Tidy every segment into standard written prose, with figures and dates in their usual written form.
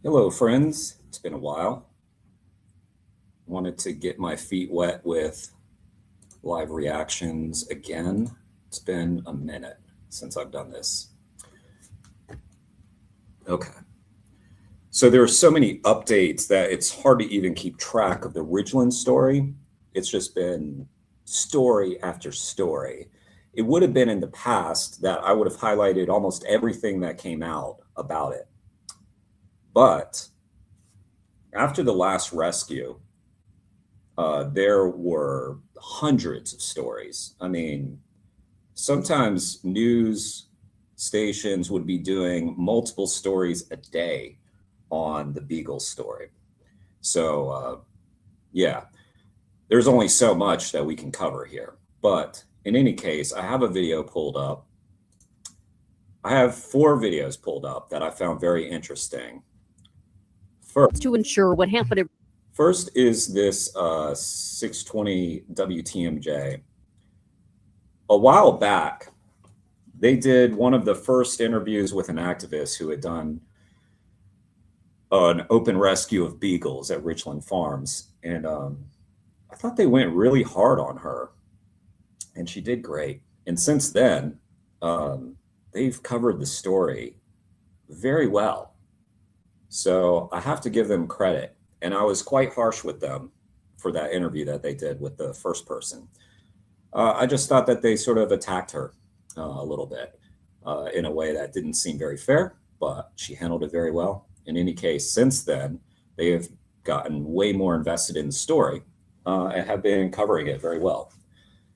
Hello, friends. It's been a while. Wanted to get my feet wet with live reactions again. It's been a minute since I've done this. Okay. So there are so many updates that it's hard to even keep track of the Ridglan story. It's just been story after story. It would have been in the past that I would have highlighted almost everything that came out about it. But after the last rescue, there were hundreds of stories. I mean, sometimes news stations would be doing multiple stories a day on the Beagles story. So, yeah, there's only so much that we can cover here. But in any case, I have a video pulled up. I have 4 videos pulled up that I found very interesting. First, to ensure what happened. First is this 620 WTMJ. A while back, they did one of the first interviews with an activist who had done an open rescue of beagles at Ridglan Farms. And I thought they went really hard on her. And she did great. And since then, they've covered the story very well. So I have to give them credit. And I was quite harsh with them for that interview that they did with the first person. I just thought that they sort of attacked her a little bit in a way that didn't seem very fair, but she handled it very well. In any case, since then, they have gotten way more invested in the story and have been covering it very well.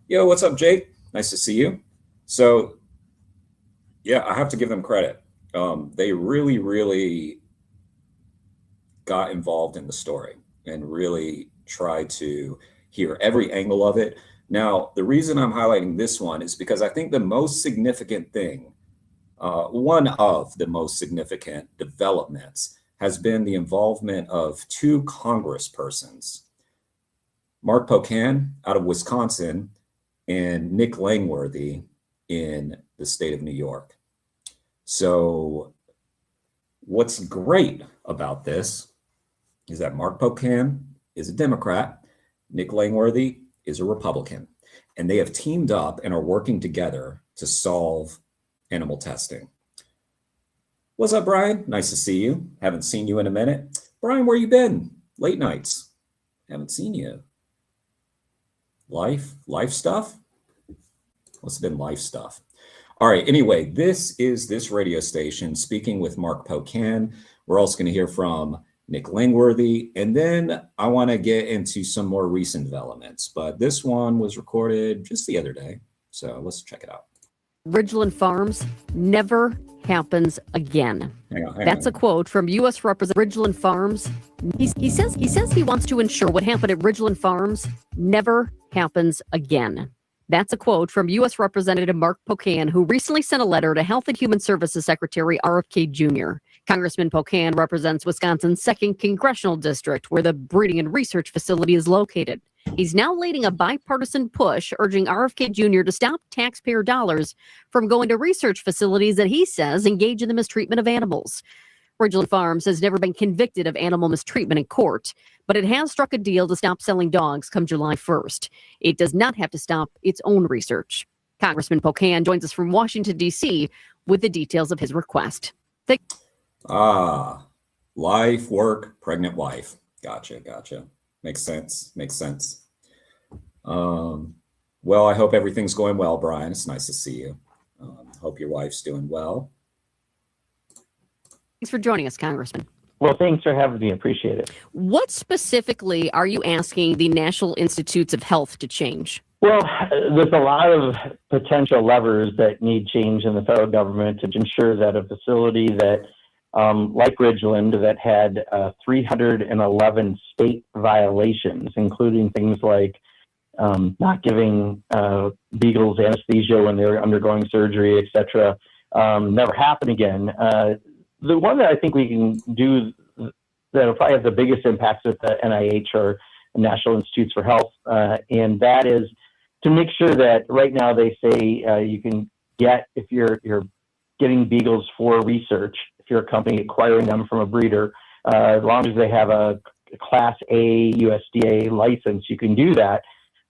Yo, what's up, Jake? Nice to see you. So, yeah, I have to give them credit. They really got involved in the story and really tried to hear every angle of it. Now, the reason I'm highlighting this one is because I think the most significant thing, one of the most significant developments, has been the involvement of 2 congresspersons, Mark Pocan out of Wisconsin and Nick Langworthy in the state of New York. So what's great about this is that Mark Pocan is a Democrat, Nick Langworthy is a Republican, and they have teamed up and are working together to solve animal testing. What's up, Brian? Nice to see you. Haven't seen you in a minute. Brian, where you been? Late nights. Haven't seen you. Life stuff? What's been life stuff? All right, anyway, this is this radio station speaking with Mark Pocan. We're also going to hear from Nick Langworthy, and then I want to get into some more recent developments, but this one was recorded just the other day, so let's check it out. Ridglan Farms never happens again. That's a quote from U.S. Representative Ridglan Farms. He says he wants to ensure what happened at Ridglan Farms never happens again. That's a quote from U.S. Representative Mark Pocan, who recently sent a letter to Health and Human Services Secretary RFK Jr. Congressman Pocan represents Wisconsin's 2nd congressional district, where the breeding and research facility is located. He's now leading a bipartisan push urging RFK Jr. to stop taxpayer dollars from going to research facilities that he says engage in the mistreatment of animals. Ridglan Farms has never been convicted of animal mistreatment in court, but it has struck a deal to stop selling dogs come July 1st. It does not have to stop its own research. Congressman Pocan joins us from Washington, D.C. with the details of his request. Life, work, pregnant wife. Gotcha. Makes sense. Well, I hope everything's going well, Brian. It's nice to see you. Hope your wife's doing well. Thanks for joining us, Congressman. Well, thanks for having me. Appreciate it. What specifically are you asking the National Institutes of Health to change? Well, there's a lot of potential levers that need change in the federal government to ensure that a facility that, like Ridglan, that had 311 state violations, including things like not giving beagles anesthesia when they're undergoing surgery, etc., never happen again. The one that I think we can do that will probably have the biggest impacts with the NIH or National Institutes for Health, and that is to make sure that right now they say you can get, if you're getting beagles for research, if you're a company acquiring them from a breeder, As long as they have a Class A USDA license, you can do that.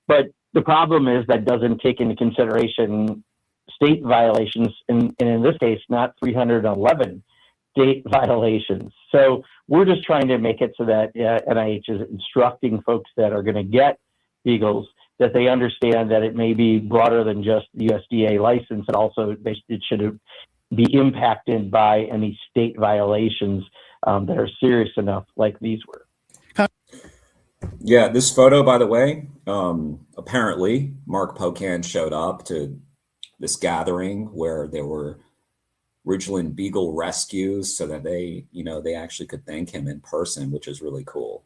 But the problem is that doesn't take into consideration state violations, and in this case, not 311 state violations. So we're just trying to make it so that NIH is instructing folks that are going to get beagles that they understand that it may be broader than just the USDA license, and also it should be impacted by any state violations that are serious enough, like these were. Yeah, this photo, by the way, apparently Mark Pocan showed up to this gathering where there were Ridglan Beagle rescues, so that they actually could thank him in person, which is really cool.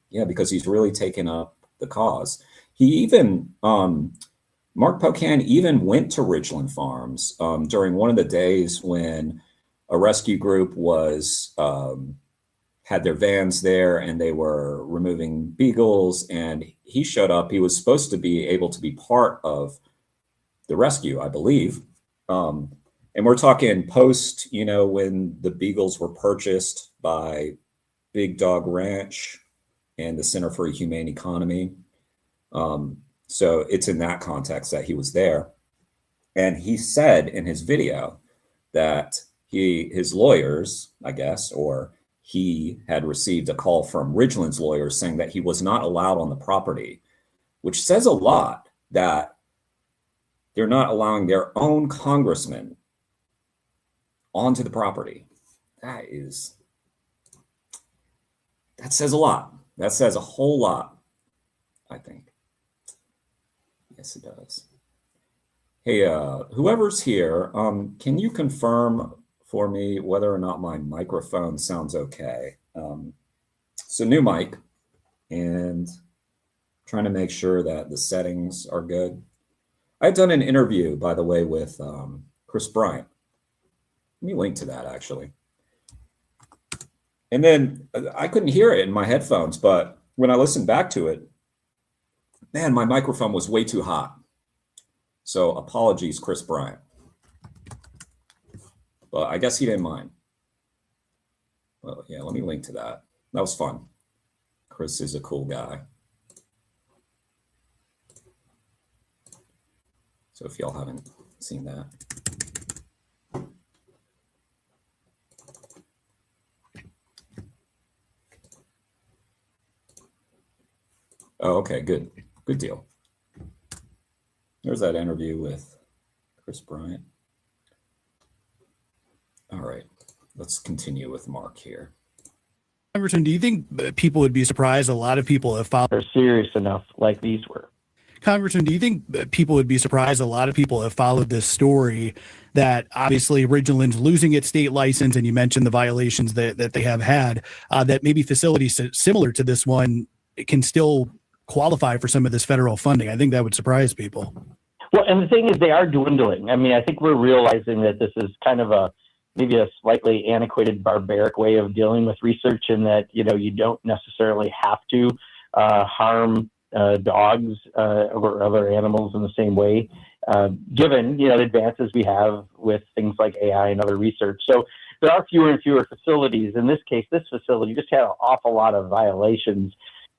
Yeah, because he's really taken up the cause. He even, Mark Pocan even went to Ridglan Farms during one of the days when a rescue group was had their vans there and they were removing beagles, and he showed up. He was supposed to be able to be part of the rescue, I believe. And we're talking post, when the beagles were purchased by Big Dog Ranch and the Center for a Humane Economy. So it's in that context that he was there. And he said in his video that his lawyers, I guess, or he had received a call from Ridglan's lawyers saying that he was not allowed on the property, which says a lot, that they're not allowing their own congressman onto the property. That says a lot. That says a whole lot, I think. Yes, it does. Hey, whoever's here, can you confirm for me whether or not my microphone sounds okay? So new mic, and trying to make sure that the settings are good. I've done an interview, by the way, with Chris Bryant. Let me link to that, actually. And then I couldn't hear it in my headphones, but when I listened back to it, man, my microphone was way too hot. So apologies, Chris Bryant. But I guess he didn't mind. Well, yeah, let me link to that. That was fun. Chris is a cool guy. So if y'all haven't seen that. Oh, okay, good. Good deal. There's that interview with Chris Bryant. All right, let's continue with Mark here. Congressman, do you think people would be surprised? A lot of people have followed. They're serious enough, like these were. Congressman, do you think people would be surprised? A lot of people have followed this story, that obviously Ridglan's losing its state license, and you mentioned the violations that they have had, that maybe facilities similar to this one can still qualify for some of this federal funding. I think that would surprise people. Well, and the thing is, they are dwindling. I mean, I think we're realizing that this is kind of maybe a slightly antiquated, barbaric way of dealing with research, in that, you don't necessarily have to harm dogs or other animals in the same way, given, the advances we have with things like AI and other research. So there are fewer and fewer facilities. In this case, this facility just had an awful lot of violations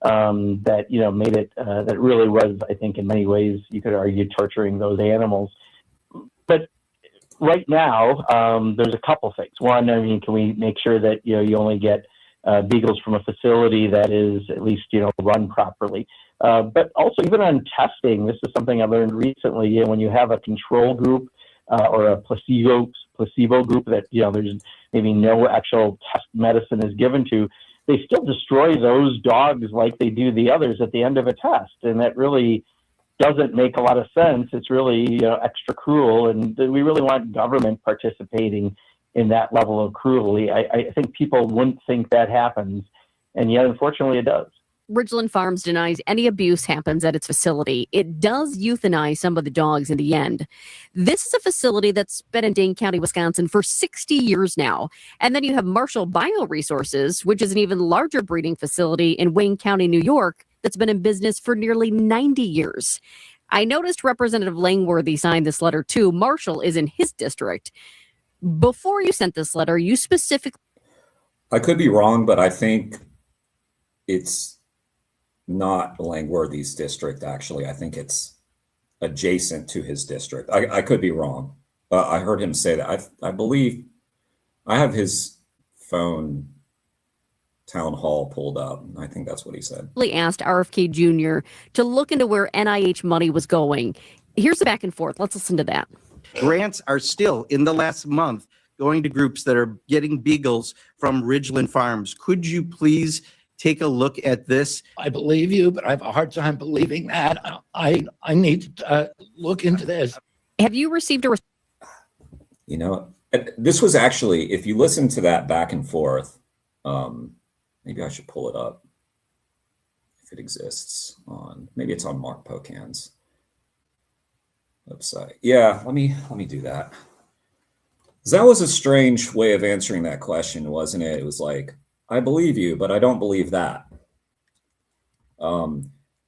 that, made it, that really was, I think, in many ways, you could argue, torturing those animals. But right now, there's a couple things. One, I mean, can we make sure that, you only get beagles from a facility that is at least, run properly? But also, even on testing, this is something I learned recently. When you have a control group or a placebo group that, there's maybe no actual test medicine is given to, they still destroy those dogs like they do the others at the end of a test. And that really doesn't make a lot of sense. It's really extra cruel, and we really want government participating in that level of cruelty. I think people wouldn't think that happens, and yet unfortunately it does. Ridglan Farms denies any abuse happens at its facility. It does euthanize some of the dogs in the end. This is a facility that's been in Dane County, Wisconsin for 60 years now. And then you have Marshall Bioresources, which is an even larger breeding facility in Wayne County, New York, that's been in business for nearly 90 years. I noticed Representative Langworthy signed this letter too. Marshall is in his district. Before you sent this letter, you specifically... I could be wrong, but I think it's not Langworthy's district, actually. I think it's adjacent to his district. I could be wrong. I heard him say that. I believe I have his phone town hall pulled up. I think that's what he said. Asked RFK Jr. to look into where NIH money was going. Here's the back and forth. Let's listen to that. Grants are still in the last month going to groups that are getting beagles from Ridglan Farms. Could you please take a look at this? I believe you, but I have a hard time believing that. I need to look into this. Have you received a You know, this was actually, if you listen to that back and forth, maybe I should pull it up if it exists on, maybe it's on Mark Pocan's website. Yeah, let me do that. 'Cause that was a strange way of answering that question, wasn't it? It was like, I believe you, but I don't believe that.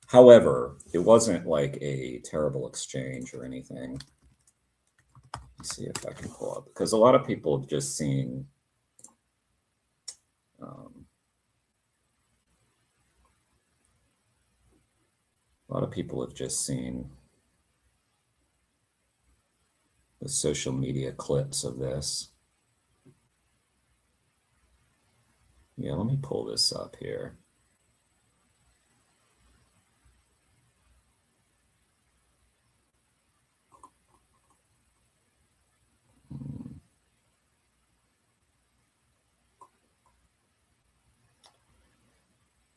However, it wasn't like a terrible exchange or anything. Let's see if I can pull up, because a lot of people have just seen the social media clips of this. Yeah, let me pull this up here.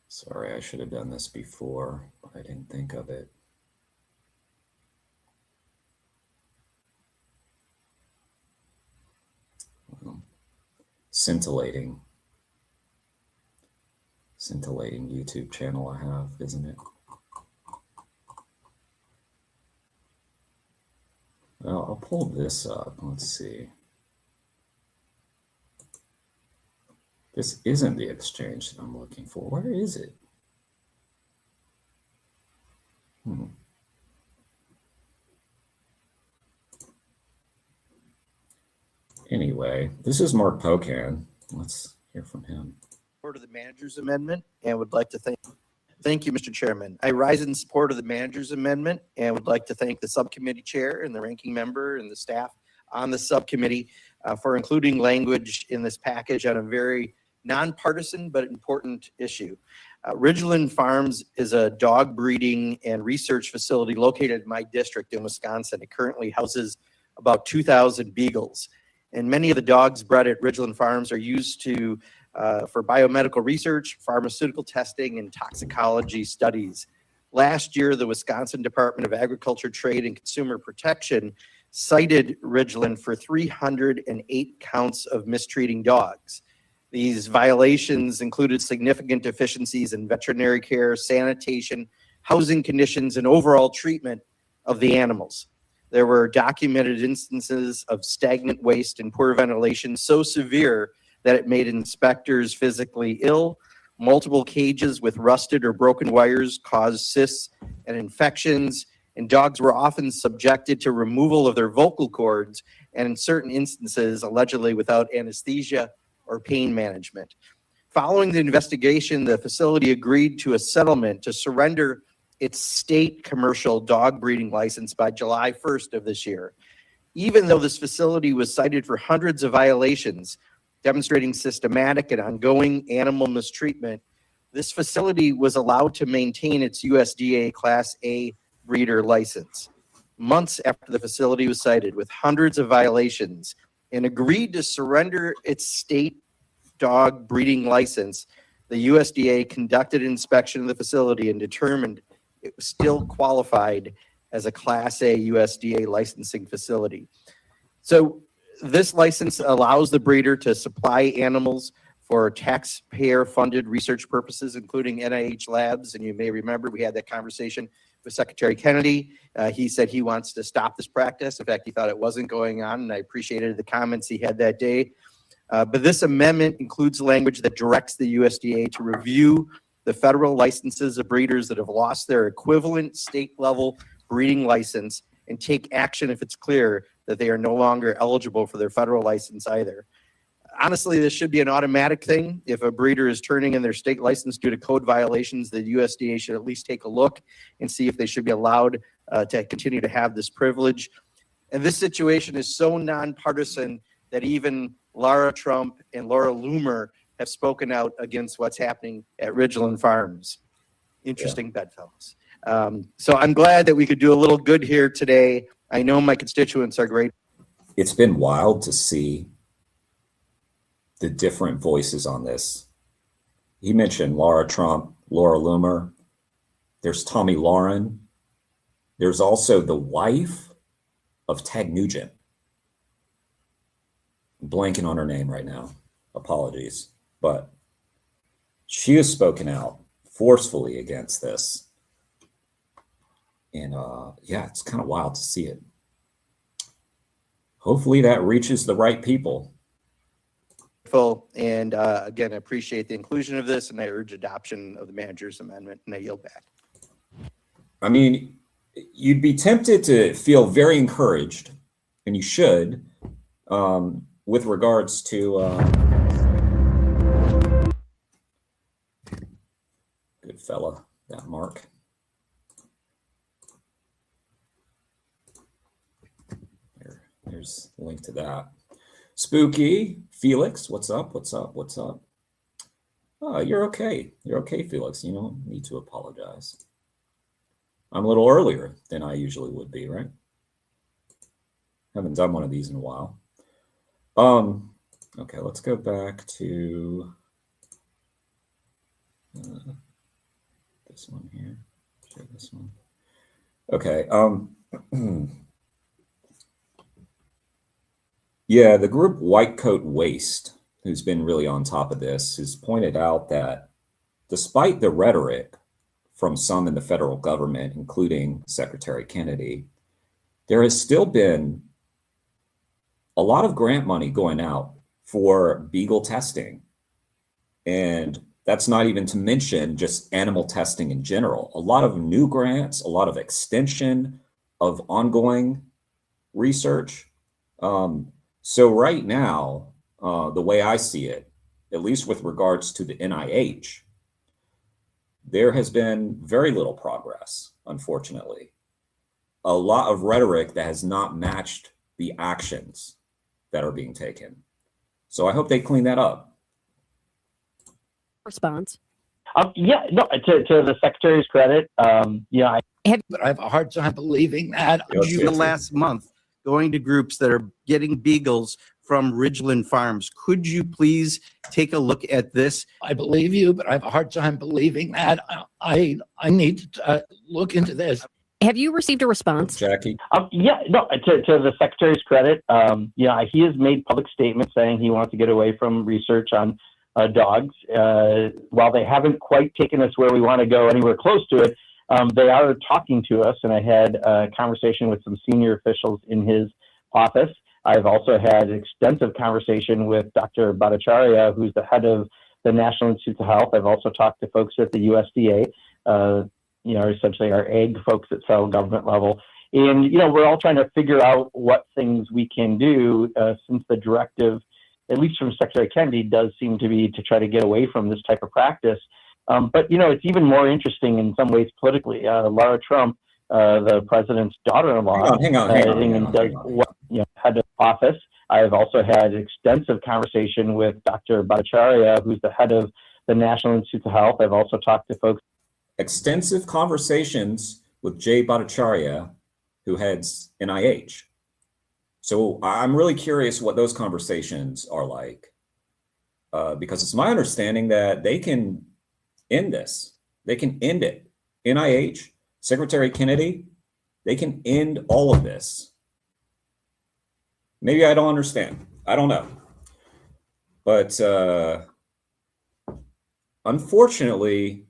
Sorry, I should have done this before, but I didn't think of it. Scintillating YouTube channel I have, isn't it? Well, I'll pull this up. Let's see. This isn't the exchange that I'm looking for. Where is it? Anyway, this is Mark Pocan. Let's hear from him. Support of the manager's amendment and would like to thank you, Mr. Chairman. I rise in support of the manager's amendment and would like to thank the subcommittee chair and the ranking member and the staff on the subcommittee for including language in this package on a very nonpartisan but important issue. Ridglan Farms is a dog breeding and research facility located in my district in Wisconsin. It currently houses about 2,000 beagles. And many of the dogs bred at Ridglan Farms are used for biomedical research, pharmaceutical testing, and toxicology studies. Last year, the Wisconsin Department of Agriculture, Trade, and Consumer Protection cited Ridglan for 308 counts of mistreating dogs. These violations included significant deficiencies in veterinary care, sanitation, housing conditions, and overall treatment of the animals. There were documented instances of stagnant waste and poor ventilation so severe that it made inspectors physically ill. Multiple cages with rusted or broken wires caused cysts and infections, and dogs were often subjected to removal of their vocal cords, and in certain instances, allegedly without anesthesia or pain management. Following the investigation, the facility agreed to a settlement to surrender its state commercial dog breeding license by July 1st of this year. Even though this facility was cited for hundreds of violations, demonstrating systematic and ongoing animal mistreatment, this facility was allowed to maintain its USDA Class A breeder license. Months after the facility was cited with hundreds of violations and agreed to surrender its state dog breeding license, the USDA conducted an inspection of the facility and determined it was still qualified as a Class A USDA licensing facility. So this license allows the breeder to supply animals for taxpayer-funded research purposes, including NIH labs. And you may remember we had that conversation with Secretary Kennedy. He said he wants to stop this practice. In fact, he thought it wasn't going on, and I appreciated the comments he had that day. But this amendment includes language that directs the USDA to review the federal licenses of breeders that have lost their equivalent state-level breeding license and take action if it's clear that they are no longer eligible for their federal license either. Honestly, this should be an automatic thing. If a breeder is turning in their state license due to code violations, the USDA should at least take a look and see if they should be allowed to continue to have this privilege. And this situation is so nonpartisan that even Lara Trump and Laura Loomer have spoken out against what's happening at Ridglan Farms. Interesting bedfellows. So I'm glad that we could do a little good here today. I know my constituents are great. It's been wild to see the different voices on this. He mentioned Lara Trump, Laura Loomer. There's Tommy Lauren. There's also the wife of Ted Nugent. I'm blanking on her name right now. Apologies. But she has spoken out forcefully against this. And yeah, it's kind of wild to see it. Hopefully that reaches the right people. And again, I appreciate the inclusion of this, and I urge adoption of the manager's amendment, and I yield back. I mean, you'd be tempted to feel very encouraged, and you should, with regards to good fella, that Mark. There's a link to that. Spooky Felix, what's up? What's up? What's up? Oh, you're okay. You're okay, Felix. You don't need to apologize. I'm a little earlier than I usually would be, right? Haven't done one of these in a while. Okay, let's go back to this one here. Share this one. Okay. Yeah, the group White Coat Waste, who's been really on top of this, has pointed out that despite the rhetoric from some in the federal government, including Secretary Kennedy, there has still been a lot of grant money going out for beagle testing. And that's not even to mention just animal testing in general. A lot of new grants, a lot of extension of ongoing research. So right now, the way I see it, at least with regards to the NIH, there has been very little progress, unfortunately. A lot of rhetoric that has not matched the actions that are being taken. So I hope they clean that up. Response. Yeah, no, to the secretary's credit, yeah, But I have a hard time believing that. You last month going to groups that are getting beagles from Ridglan Farms. Could you please take a look at this? I believe you, but I have a hard time believing that. I need to look into this. Have you received a response? Jackie? yeah, no, to the secretary's credit, yeah, he has made public statements saying he wants to get away from research on dogs. While they haven't quite taken us where we want to go anywhere close to it, they are talking to us, and I had a conversation with some senior officials in his office. I've also had extensive conversation with Dr. Bhattacharya, who's the head of the National Institutes of Health. I've also talked to folks at the USDA, essentially our ag folks at federal government level. And, we're all trying to figure out what things we can do since the directive, at least from Secretary Kennedy, does seem to be to try to get away from this type of practice. But, it's even more interesting in some ways politically. Lara Trump, the president's daughter-in-law, Hang on. head of office. I've also had extensive conversation with Dr. Bhattacharya, who's the head of the National Institutes of Health. I've also talked to folks. Extensive conversations with Jay Bhattacharya, who heads NIH. So I'm really curious what those conversations are like, because it's my understanding that they can end this. They can end it. NIH, Secretary Kennedy, they can end all of this. Maybe I don't understand. I don't know. But unfortunately,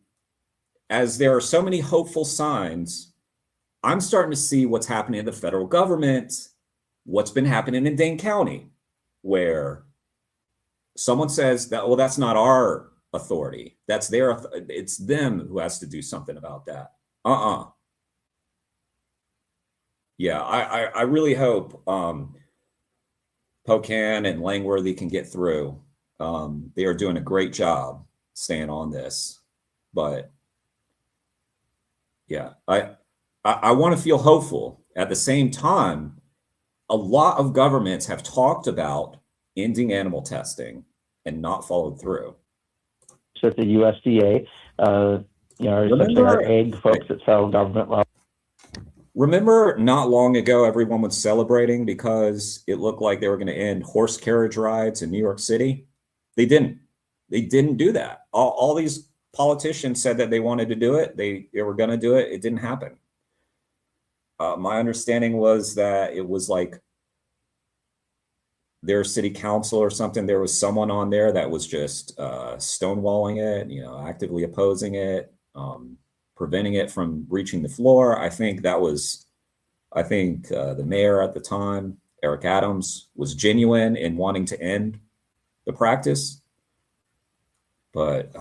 as there are so many hopeful signs, I'm starting to see what's happening in the federal government, what's been happening in Dane County, where someone says that, well, that's not our authority. That's their, it's them who has to do something about that. Yeah, I really hope Pocan and Langworthy can get through. They are doing a great job staying on this, but yeah, I want to feel hopeful. At the same time, a lot of governments have talked about ending animal testing and not followed through. At the USDA, essentially our egg folks at federal government level. Remember not long ago, everyone was celebrating because it looked like they were going to end horse carriage rides in New York City. They didn't. They didn't do that. All these politicians said that they wanted to do it. They were going to do it. It didn't happen. My understanding was that it was like their city council or something. There was someone on there that was just stonewalling it, actively opposing it, preventing it from reaching the floor. I think the mayor at the time, Eric Adams, was genuine in wanting to end the practice. But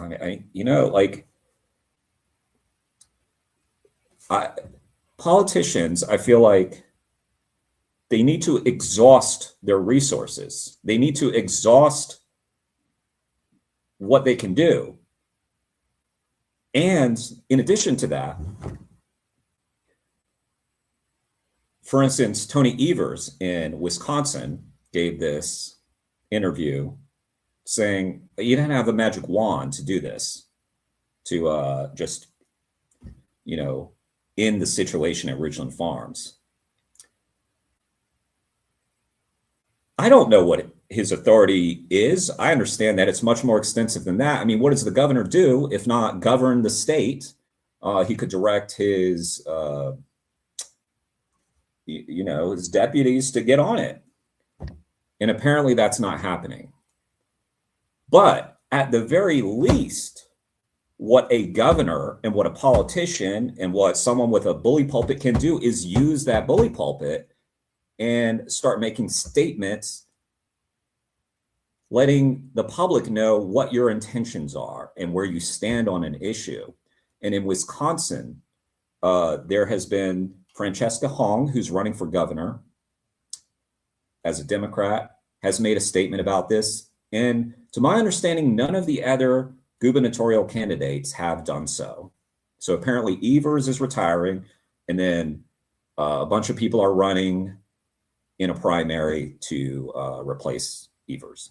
politicians, I feel like they need to exhaust their resources. They need to exhaust what they can do. And in addition to that, for instance, Tony Evers in Wisconsin gave this interview saying you didn't have a magic wand to do this, to just, end the situation at Ridglan Farms. I don't know what his authority is. I understand that it's much more extensive than that. I mean, what does the governor do if not govern the state? He could direct his, his deputies to get on it. And apparently that's not happening. But at the very least, what a governor and what a politician and what someone with a bully pulpit can do is use that bully pulpit and start making statements, letting the public know what your intentions are and where you stand on an issue. And in Wisconsin, there has been Francesca Hong, who's running for governor as a Democrat, has made a statement about this. And to my understanding, none of the other gubernatorial candidates have done so. So apparently Evers is retiring, and then a bunch of people are running in a primary to replace Evers.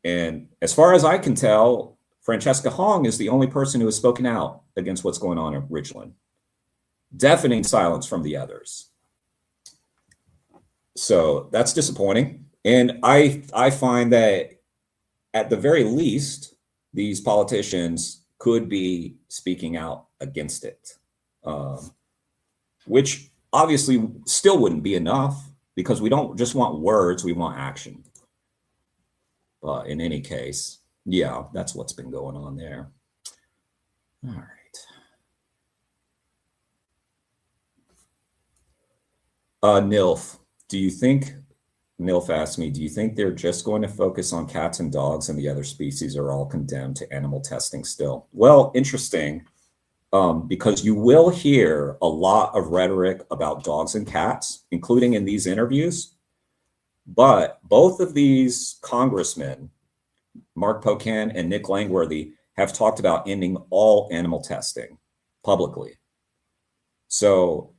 And as far as I can tell, Francesca Hong is the only person who has spoken out against what's going on at Ridglan. Deafening silence from the others. So that's disappointing. And I find that at the very least, these politicians could be speaking out against it, which obviously still wouldn't be enough because we don't just want words, we want action. But in any case, yeah, that's what's been going on there. All right. Nilf, Nilf asked me, do you think they're just going to focus on cats and dogs and the other species are all condemned to animal testing still? Well, interesting, because you will hear a lot of rhetoric about dogs and cats, including in these interviews. But both of these congressmen, Mark Pocan and Nick Langworthy, have talked about ending all animal testing publicly. So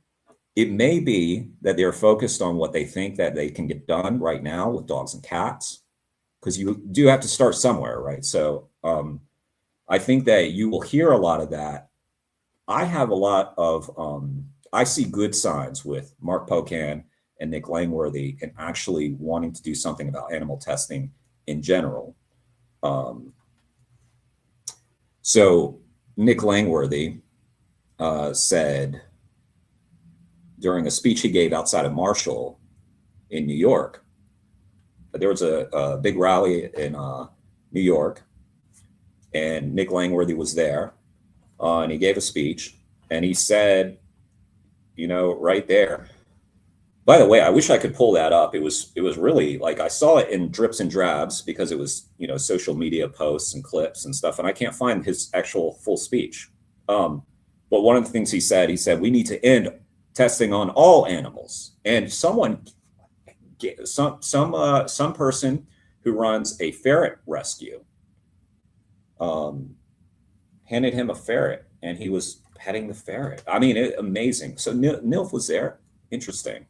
it may be that they're focused on what they think that they can get done right now with dogs and cats, because you do have to start somewhere, right? So I think that you will hear a lot of that. I have a lot of, I see good signs with Mark Pocan and Nick Langworthy and actually wanting to do something about animal testing in general. So Nick Langworthy said during a speech he gave outside of Marshall in New York, there was a big rally in New York, and Nick Langworthy was there, and he gave a speech, and he said, right there. By the way, I wish I could pull that up. It was really like, I saw it in drips and drabs because it was, social media posts and clips and stuff, and I can't find his actual full speech. But one of the things he said, we need to end testing on all animals. And someone some person who runs a ferret rescue handed him a ferret, and he was petting the ferret. I mean, amazing. So Nilf was there. Interesting.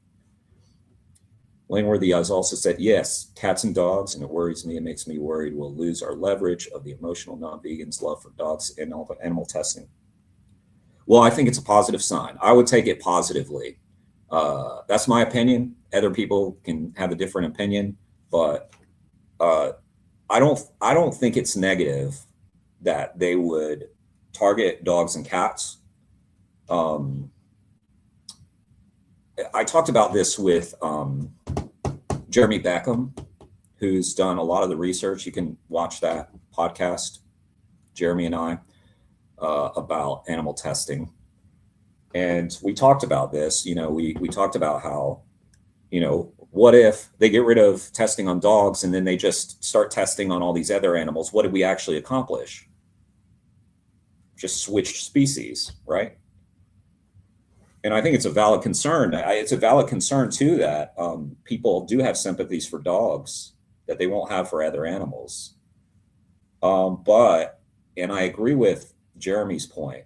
Langworthy has also said, yes, cats and dogs, and it worries me. It makes me worried we'll lose our leverage of the emotional non-vegans' love for dogs and all the animal testing. Well, I think it's a positive sign. I would take it positively. That's my opinion. Other people can have a different opinion, but I don't think it's negative that they would target dogs and cats. I talked about this with Jeremy Beckham, who's done a lot of the research. You can watch that podcast, Jeremy and I, about animal testing. And we talked about this, we talked about how, what if they get rid of testing on dogs and then they just start testing on all these other animals? What did we actually accomplish? Just switched species, right? And I think it's a valid concern. It's a valid concern too that people do have sympathies for dogs that they won't have for other animals. And I agree with Jeremy's point,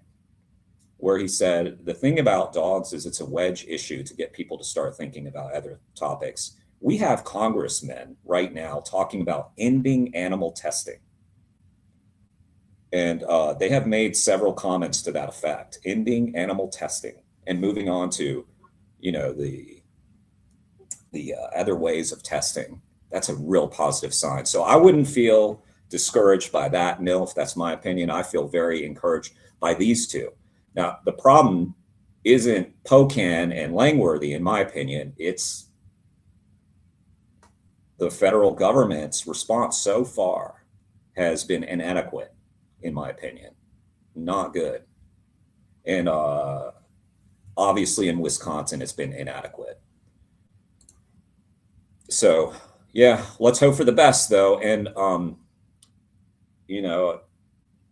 where he said the thing about dogs is it's a wedge issue to get people to start thinking about other topics. We have congressmen right now talking about ending animal testing. And they have made several comments to that effect, ending animal testing and moving on to, the other ways of testing. That's a real positive sign. So I wouldn't feel discouraged by that, Nilf. That's my opinion. I feel very encouraged by these two. Now, the problem isn't Pocan and Langworthy, in my opinion. It's the federal government's response so far has been inadequate, in my opinion. Not good. And obviously in Wisconsin, it's been inadequate. So, yeah, let's hope for the best, though. And,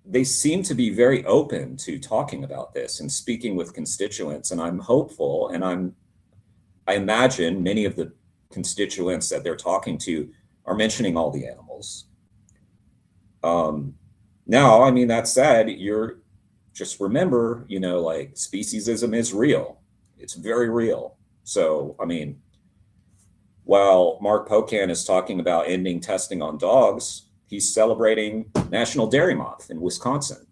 they seem to be very open to talking about this and speaking with constituents. And I'm hopeful, and I imagine many of the constituents that they're talking to are mentioning all the animals. Now, I mean, that said, you're just remember, like speciesism is real. It's very real. So, I mean, while Mark Pocan is talking about ending testing on dogs, he's celebrating National Dairy Month in Wisconsin,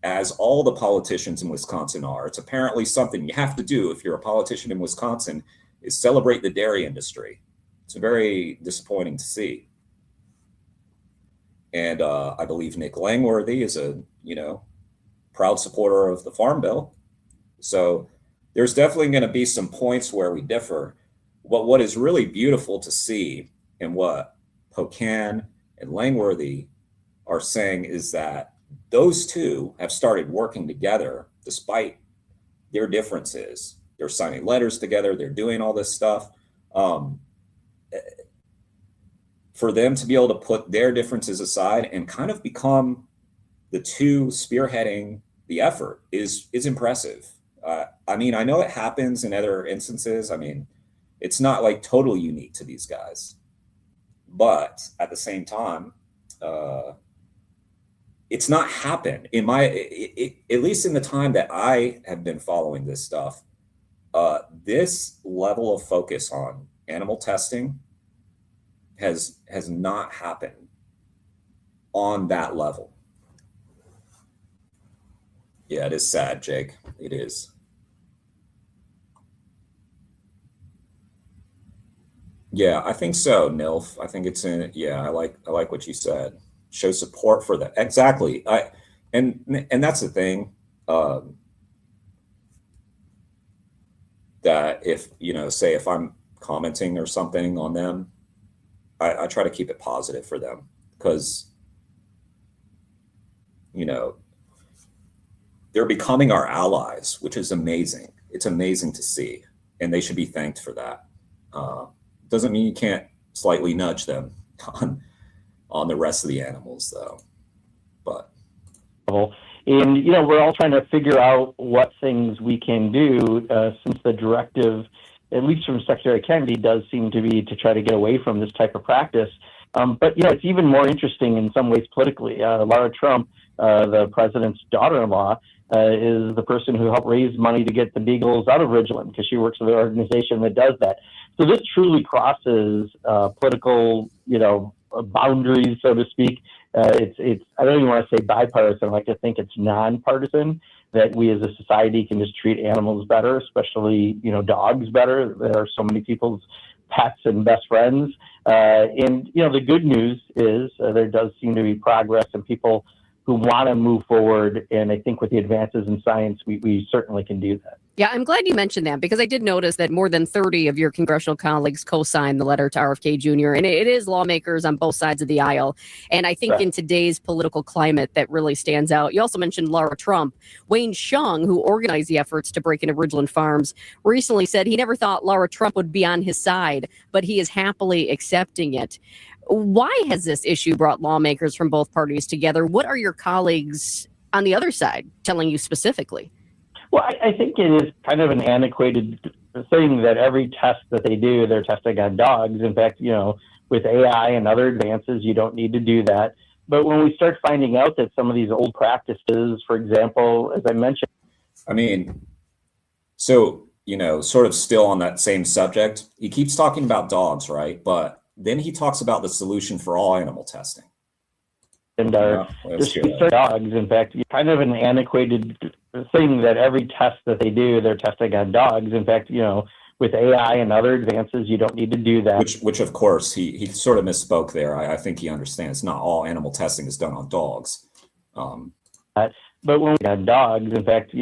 as all the politicians in Wisconsin are. It's apparently something you have to do if you're a politician in Wisconsin, is celebrate the dairy industry. It's very disappointing to see. And I believe Nick Langworthy is a, proud supporter of the Farm Bill. So there's definitely going to be some points where we differ. But what is really beautiful to see, and what Pocan and Langworthy are saying, is that those two have started working together despite their differences. They're signing letters together. They're doing all this stuff. For them to be able to put their differences aside and kind of become the two spearheading the effort is impressive. I mean, I know it happens in other instances. I mean, it's not like totally unique to these guys. But at the same time, it's not happened in at least in the time that I have been following this stuff. This level of focus on animal testing has not happened on that level. Yeah, it is sad, Jake. It is. Yeah, I think so, Nilf. I think it's in. Yeah, I like what you said. Show support for that. Exactly. And that's the thing. That if say if I'm commenting or something on them, I try to keep it positive for them, because they're becoming our allies, which is amazing. It's amazing to see, and they should be thanked for that. Doesn't mean you can't slightly nudge them on the rest of the animals, though. But we're all trying to figure out what things we can do since the directive at least from Secretary Kennedy, does seem to be to try to get away from this type of practice. But it's even more interesting in some ways politically. Lara Trump, the president's daughter-in-law, is the person who helped raise money to get the Beagles out of Ridglan because she works for the organization that does that. So this truly crosses political, boundaries, so to speak. It's I don't even want to say bipartisan. I like to think it's nonpartisan, that we as a society can just treat animals better, especially, dogs better. There are so many people's pets and best friends. And the good news is there does seem to be progress and people who want to move forward. And I think with the advances in science, we certainly can do that. Yeah, I'm glad you mentioned that because I did notice that more than 30 of your congressional colleagues co-signed the letter to RFK Jr. And it is lawmakers on both sides of the aisle. And I think in today's political climate that really stands out. You also mentioned Lara Trump. Wayne Shung, who organized the efforts to break into Ridglan Farms, recently said he never thought Lara Trump would be on his side, but he is happily accepting it. Why has this issue brought lawmakers from both parties together? What are your colleagues on the other side telling you specifically? Well, I think it is kind of an antiquated thing that every test that they do, they're testing on dogs. In fact, with AI and other advances, you don't need to do that. But when we start finding out that some of these old practices, for example, as I mentioned. So, sort of still on that same subject, he keeps talking about dogs, right? But then he talks about the solution for all animal testing. And dogs, in fact, kind of an antiquated thing that every test that they do, they're testing on dogs. In fact, with AI and other advances, you don't need to do that. Which of course, he sort of misspoke there. I think he understands not all animal testing is done on dogs. But when we on dogs, in fact,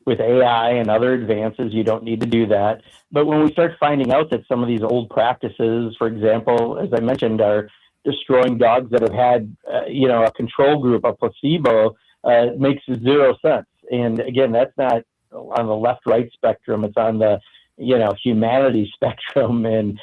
with AI and other advances, you don't need to do that. But when we start finding out that some of these old practices, for example, as I mentioned, are destroying dogs that have had, a control group, a placebo, it makes zero sense. And again, that's not on the left-right spectrum. It's on the, humanity spectrum. And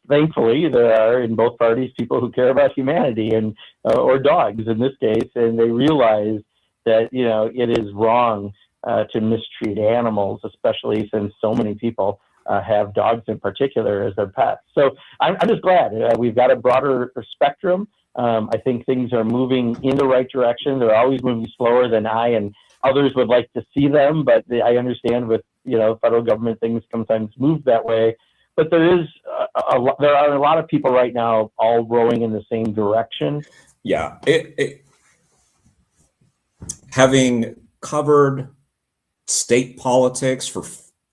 thankfully, there are in both parties people who care about humanity and or dogs in this case, and they realize that it is wrong to mistreat animals, especially since so many people have dogs in particular as their pets. So I'm just glad we've got a broader spectrum. I think things are moving in the right direction. They're always moving slower than I and others would like to see them, but I understand with federal government things sometimes move that way. But there are a lot of people right now all rowing in the same direction. Yeah, having covered state politics for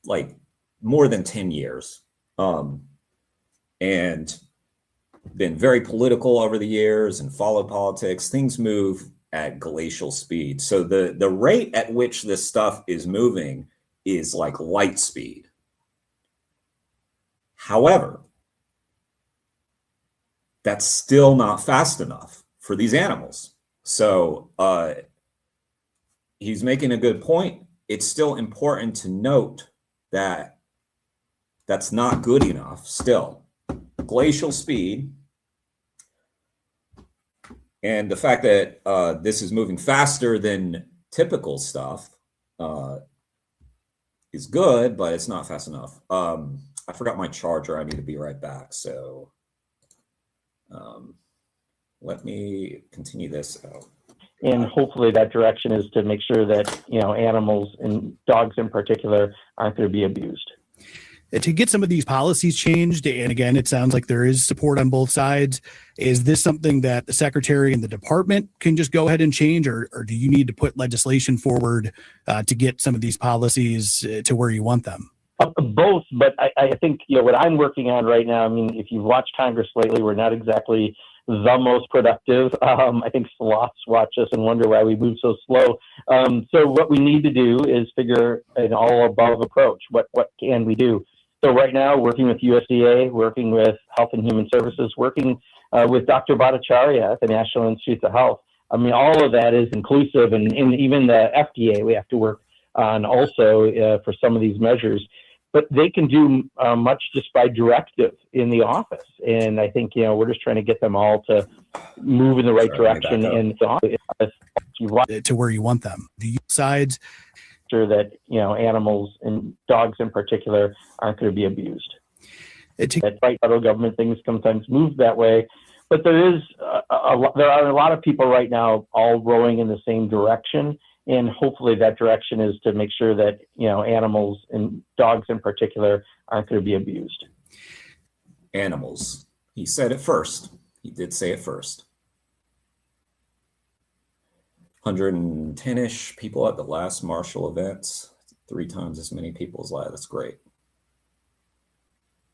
like more than 10 years, and been very political over the years and follow politics, things move at glacial speed. So the rate at which this stuff is moving is like light speed. However, that's still not fast enough for these animals. So he's making a good point. It's still important to note that that's not good enough still. Glacial speed. And the fact that this is moving faster than typical stuff is good, but it's not fast enough. I forgot my charger. I need to be right back. So let me continue this out. And hopefully that direction is to make sure that, animals and dogs in particular aren't going to be abused. To get some of these policies changed, and again, it sounds like there is support on both sides. Is this something that the secretary and the department can just go ahead and change, or do you need to put legislation forward to get some of these policies to where you want them? Both, but I think what I'm working on right now, if you've watched Congress lately, we're not exactly the most productive. I think sloths watch us and wonder why we move so slow. So what we need to do is figure an all-above approach. What can we do? So right now, working with USDA, working with Health and Human Services, working with Dr. Bhattacharya at the National Institutes of Health. All of that is inclusive, and even the FDA we have to work on also for some of these measures. But they can do much just by directive in the office. And I think, we're just trying to get them all to move in the right direction in the office. To where you want them. The sides. Sure that, animals and dogs in particular aren't going to be abused. That's right. Federal government things sometimes move that way, but there are a lot of people right now all rowing in the same direction, and hopefully that direction is to make sure that animals, and dogs in particular, aren't going to be abused. Animals. He said it first. He did say it first. 110-ish people at the last Marshall event. 3 times as many people as last. That's great.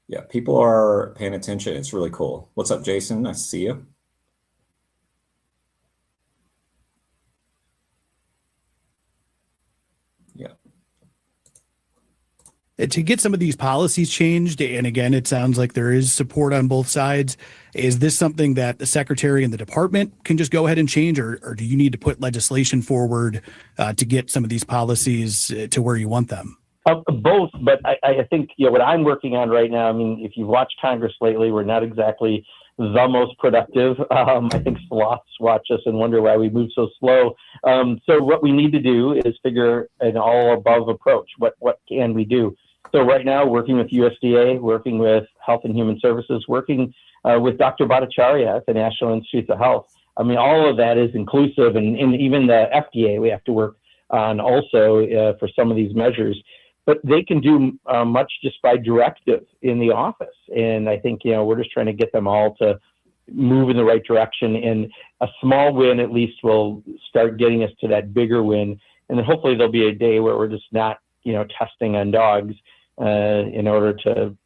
Yeah, people are paying attention. It's really cool. What's up, Jason? Nice to see you. Yeah. To get some of these policies changed, and again, it sounds like there is support on both sides. Is this something that the secretary and the department can just go ahead and change, or do you need to put legislation forward to get some of these policies to where you want them? Both, but I think what I'm working on right now, I mean, if you've watched Congress lately, we're not exactly the most productive. I think sloths watch us and wonder why we move so slow. So what we need to do is figure an all-above approach. What can we do? So right now, working with USDA, working with Health and Human Services, working with Dr. Bhattacharya at the National Institutes of Health. I mean, all of that is inclusive, and even the FDA we have to work on also for some of these measures. But they can do much just by directive in the office. And I think, we're just trying to get them all to move in the right direction. And a small win at least will start getting us to that bigger win. And then hopefully there'll be a day where we're just not, testing on dogs in order to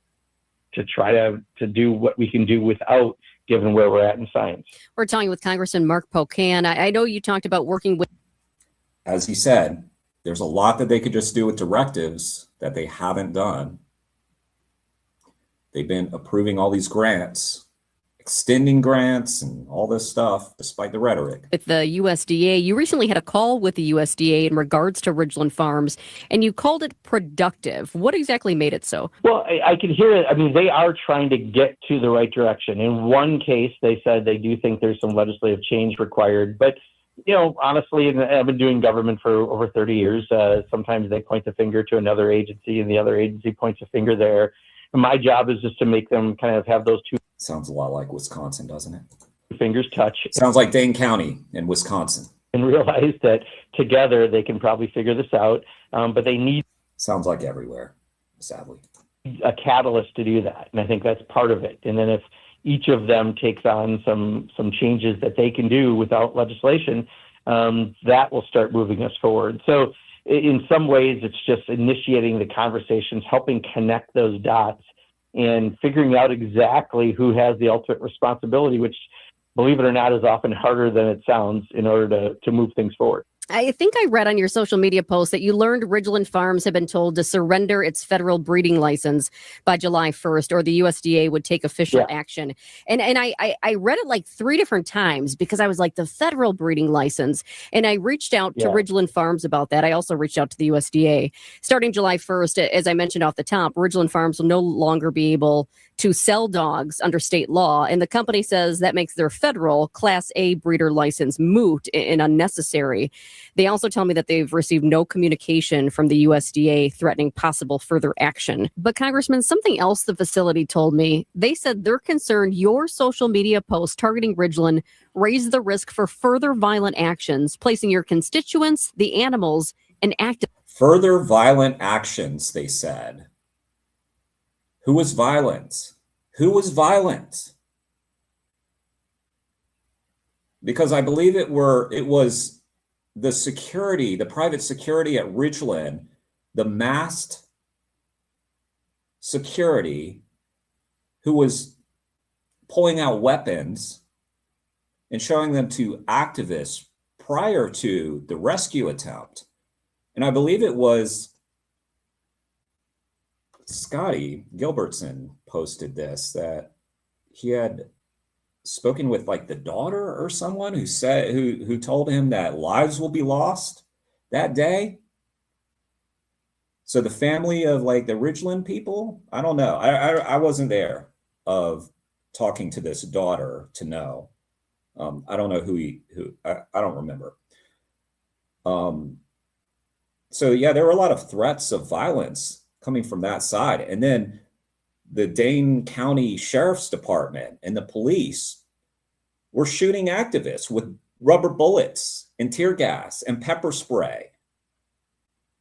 try to do what we can do without, given where we're at in science. We're talking with Congressman Mark Pocan. I know you talked about working with... As he said, there's a lot that they could just do with directives that they haven't done. They've been approving all these grants, extending grants and all this stuff, despite the rhetoric. With the USDA, you recently had a call with the USDA in regards to Ridglan Farms, and you called it productive. What exactly made it so? Well, I can hear it. I mean, they are trying to get to the right direction. In one case, they said they do think there's some legislative change required, but honestly, and I've been doing government for over 30 years. Sometimes they point the finger to another agency and the other agency points a finger there. And my job is just to make them kind of have those two. Sounds a lot like Wisconsin, doesn't it? Fingers touch. Sounds like Dane County in Wisconsin. And realize that together they can probably figure this out. But they need. Sounds like everywhere, sadly. A catalyst to do that. And I think that's part of it. And then if each of them takes on some changes that they can do without legislation, that will start moving us forward. So in some ways, it's just initiating the conversations, helping connect those dots, and figuring out exactly who has the ultimate responsibility, which, believe it or not, is often harder than it sounds in order to move things forward. I think I read on your social media post that you learned Ridglan Farms had been told to surrender its federal breeding license by July 1st, or the USDA would take official action. And I read it like 3 different times because I was like, the federal breeding license. And I reached out to Ridglan Farms about that. I also reached out to the USDA. Starting July 1st, as I mentioned off the top, Ridglan Farms will no longer be able to sell dogs under state law. And the company says that makes their federal Class A breeder license moot and unnecessary. They also tell me that they've received no communication from the USDA threatening possible further action. But Congressman, something else the facility told me, they said they're concerned your social media posts targeting Ridglan raise the risk for further violent actions, placing your constituents, the animals, and active. Further violent actions, they said. Who was violent? Who was violent? Because I believe it was the security, the private security at Ridglan, the masked security who was pulling out weapons and showing them to activists prior to the rescue attempt. And I believe it was Scotty Gilbertson posted this, that he had spoken with like the daughter or someone who said who told him that lives will be lost that day. So the family of like the Ridglan people, I don't know. I wasn't there of talking to this daughter to know. I don't know I don't remember. So yeah, there were a lot of threats of violence coming from that side. And then the Dane County Sheriff's Department and the police were shooting activists with rubber bullets and tear gas and pepper spray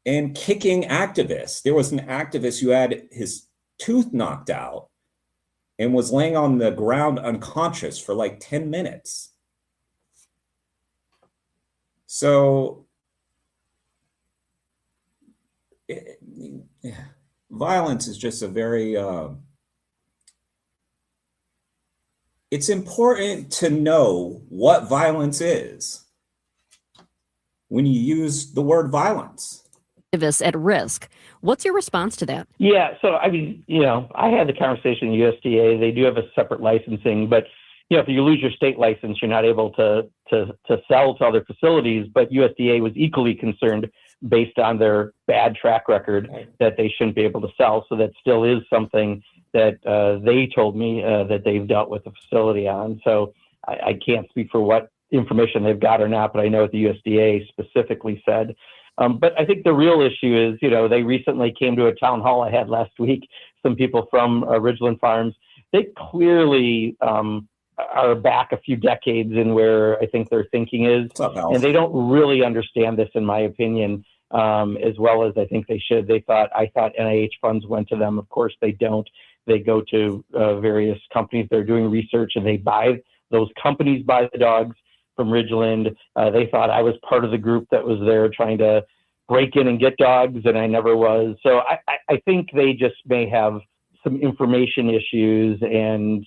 and kicking activists. There was an activist who had his tooth knocked out and was laying on the ground unconscious for like 10 minutes. So violence is just a very, it's important to know what violence is when you use the word violence. Activists at risk. What's your response to that? Yeah, so I mean, I had the conversation in USDA. They do have a separate licensing, but if you lose your state license, you're not able to sell to other facilities. But USDA was equally concerned, based on their bad track record, that they shouldn't be able to sell. So that still is something that they told me that they've dealt with the facility on. So I can't speak for what information they've got or not, but I know what the USDA specifically said. But I think the real issue is, they recently came to a town hall I had last week, some people from Ridglan Farms. They clearly are back a few decades in where I think their thinking is, and they don't really understand this, in my opinion, as well as I think they should. I thought NIH funds went to them. Of course, they don't. They go to various companies that are doing research, and those companies buy the dogs from Ridgeland. They thought I was part of the group that was there trying to break in and get dogs, and I never was. So I think they just may have some information issues. And,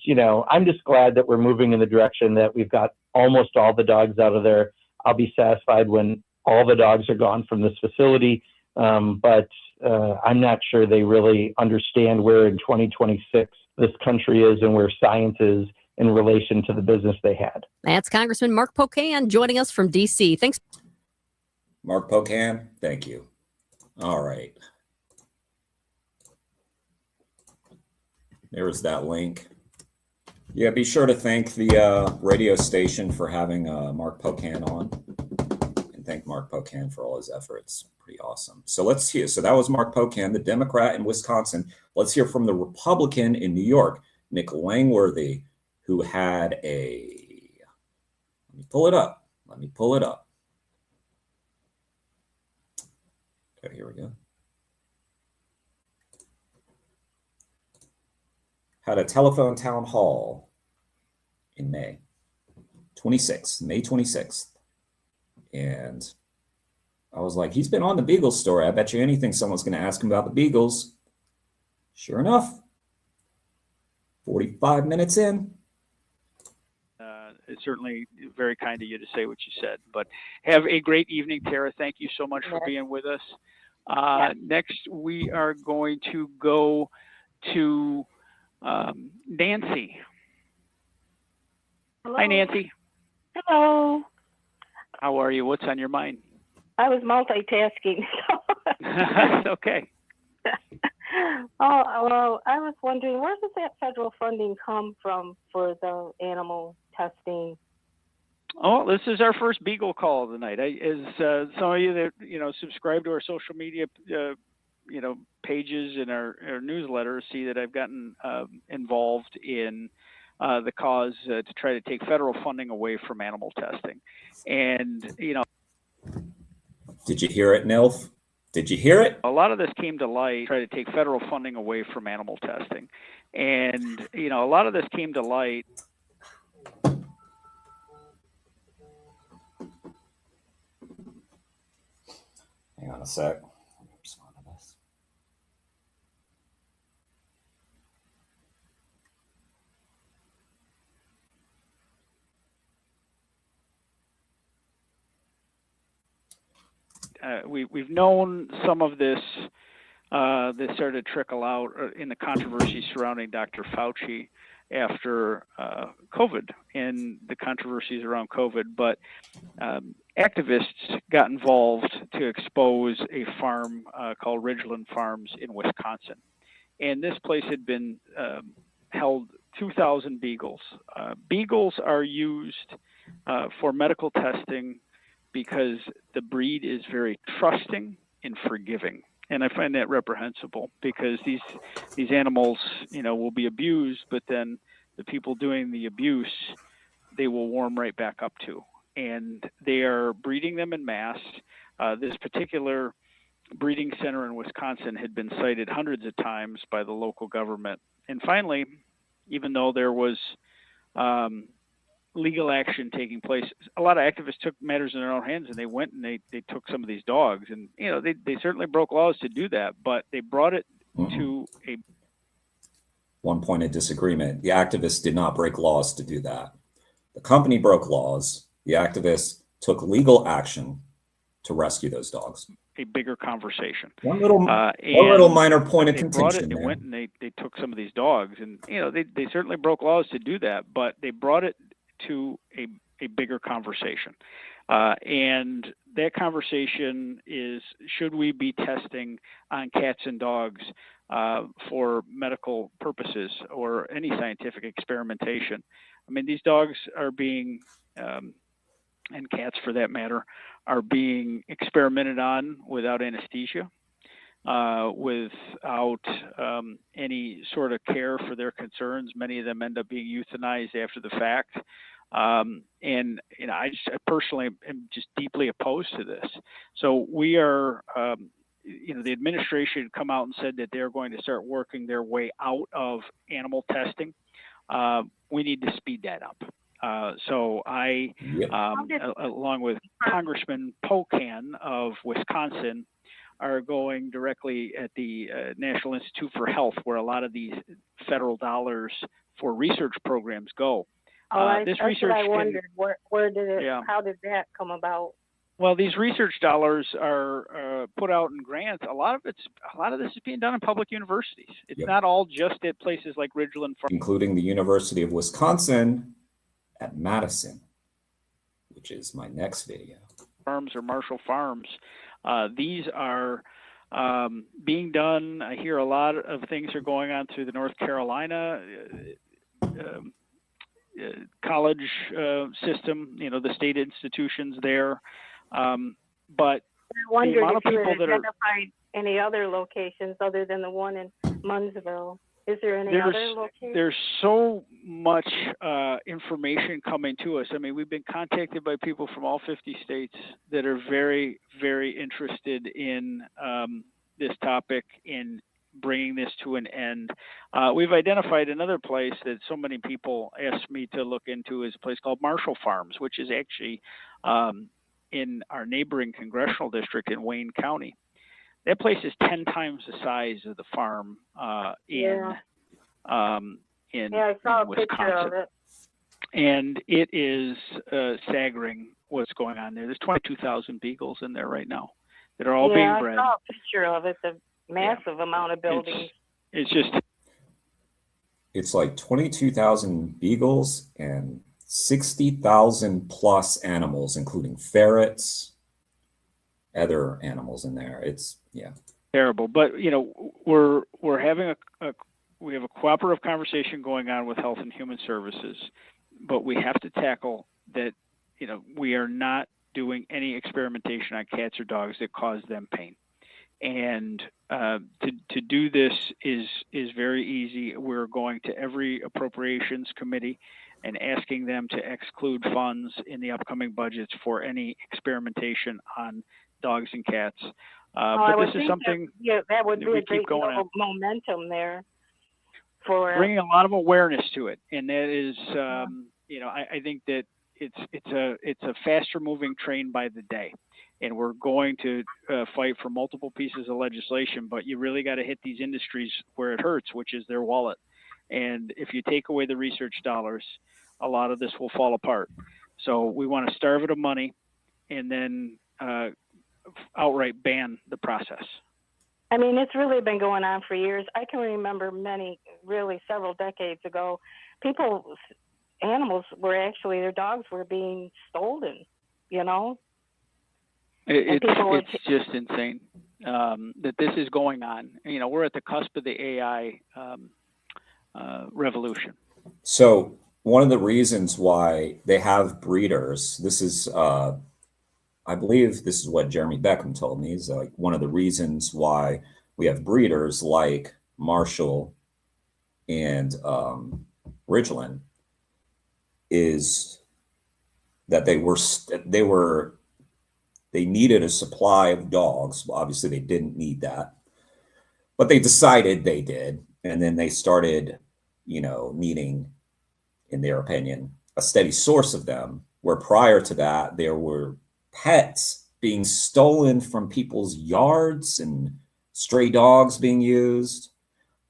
I'm just glad that we're moving in the direction that we've got almost all the dogs out of there. I'll be satisfied when all the dogs are gone from this facility. But I'm not sure they really understand where in 2026 this country is and where science is in relation to the business they had. That's Congressman Mark Pocan joining us from D.C. Thanks. Mark Pocan, thank you. All right. There's that link. Yeah, be sure to thank the radio station for having Mark Pocan on. And thank Mark Pocan for all his efforts. Pretty awesome. So let's hear. So that was Mark Pocan, the Democrat in Wisconsin. Let's hear from the Republican in New York, Nick Langworthy, who had let me pull it up. Okay, here we go. Had a telephone town hall in May 26th. And I was like, he's been on the Beagles story. I bet you anything someone's going to ask him about the Beagles. Sure enough, 45 minutes in. It's certainly very kind of you to say what you said, but have a great evening, Tara. Thank you so much for being with us. Next, we are going to go to Nancy. Hello. Hi, Nancy. Hello. How are you? What's on your mind? I was multitasking. That's okay. Oh, well, I was wondering, where does that federal funding come from for the animal testing? Oh, this is our first Beagle call of the night. As some of you that subscribe to our social media, pages and our newsletters see that I've gotten involved in the cause to try to take federal funding away from animal testing, and Did you hear it, Nilf? Did you hear it? A lot of this came to light. Try to take federal funding away from animal testing, and a lot of this came to light. Hang on a sec. Let me respond to this. We've known some of this that started to trickle out in the controversy surrounding Dr. Fauci after COVID and the controversies around COVID, but activists got involved to expose a farm called Ridglan Farms in Wisconsin. And this place had been held 2,000 beagles. Beagles are used for medical testing because the breed is very trusting and forgiving. And I find that reprehensible because these animals, will be abused, but then the people doing the abuse, they will warm right back up to. And they are breeding them in mass. This particular breeding center in Wisconsin had been cited hundreds of times by the local government. And finally, even though there was legal action taking place, a lot of activists took matters in their own hands and they went and they took some of these dogs. And, they certainly broke laws to do that, but they brought it to a... One point of disagreement. The activists did not break laws to do that. The company broke laws. The activists took legal action to rescue those dogs. A bigger conversation. One little minor point of contention. They went and they took some of these dogs, and they certainly broke laws to do that, but they brought it to a bigger conversation. And that conversation is, should we be testing on cats and dogs for medical purposes or any scientific experimentation? I mean, these dogs are being, and cats for that matter, are being experimented on without anesthesia, without any sort of care for their concerns. Many of them end up being euthanized after the fact. And I personally am just deeply opposed to this. So we are, the administration had come out and said that they're going to start working their way out of animal testing. We need to speed that up. So I, along with Congressman Pocan of Wisconsin, are going directly at the National Institute for Health, where a lot of these federal dollars for research programs go. That's what I wondered. Where did it? Yeah. How did that come about? Well, these research dollars are put out in grants. A lot of this is being done in public universities. It's not all just at places like Ridglan, including the University of Wisconsin at Madison, which is my next video. Farms or Marshall Farms. These are being done. I hear a lot of things are going on through the North Carolina college system, the state institutions there. But I wondered if you had identified any other locations other than the one in Munnsville. Is there any other location? There's so much information coming to us. I mean, we've been contacted by people from all 50 states that are very, very interested in this topic, in bringing this to an end. We've identified another place that so many people asked me to look into, is a place called Marshall Farms, which is actually in our neighboring congressional district in Wayne County. That place is 10 times the size of the farm in I saw a Wisconsin. picture of it. And it is staggering what's going on there. There's 22,000 beagles in there right now that are all being bred. I saw a picture of it, the massive amount of buildings. It's like 22,000 beagles and 60,000 plus animals, including ferrets, other animals in there. It's terrible. But we're having we have a cooperative conversation going on with Health and Human Services, but we have to tackle that. We are not doing any experimentation on cats or dogs that cause them pain. And to do this is very easy. We're going to every appropriations committee and asking them to exclude funds in the upcoming budgets for any experimentation on dogs and cats. But this is something that would be a great deal of momentum there for bringing a lot of awareness to it. And that is, I think that it's a faster moving train by the day. And we're going to fight for multiple pieces of legislation, but you really got to hit these industries where it hurts, which is their wallet. And if you take away the research dollars, a lot of this will fall apart. So we want to starve it of money and then outright ban the process. I mean, it's really been going on for years. I can remember several decades ago, animals were actually, their dogs were being stolen, It's just insane that this is going on. We're at the cusp of the AI revolution. So one of the reasons why they have breeders, this is I believe this is what Jeremy Beckham told me, is like one of the reasons why we have breeders like Marshall and Ridglan is that they needed a supply of dogs. Well, obviously they didn't need that, but they decided they did. And then they started, needing, in their opinion, a steady source of them, where prior to that, there were pets being stolen from people's yards and stray dogs being used.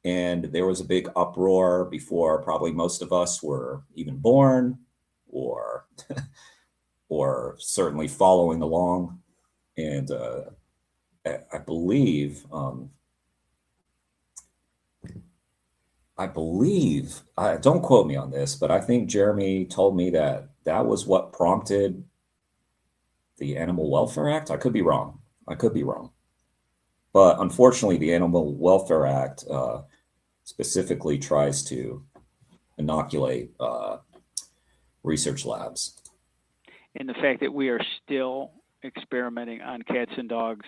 And there was a big uproar before probably most of us were even born or or certainly following along. And I believe, don't quote me on this, but I think Jeremy told me that that was what prompted the Animal Welfare Act. I could be wrong. But unfortunately, the Animal Welfare Act specifically tries to inoculate research labs. And the fact that we are still experimenting on cats and dogs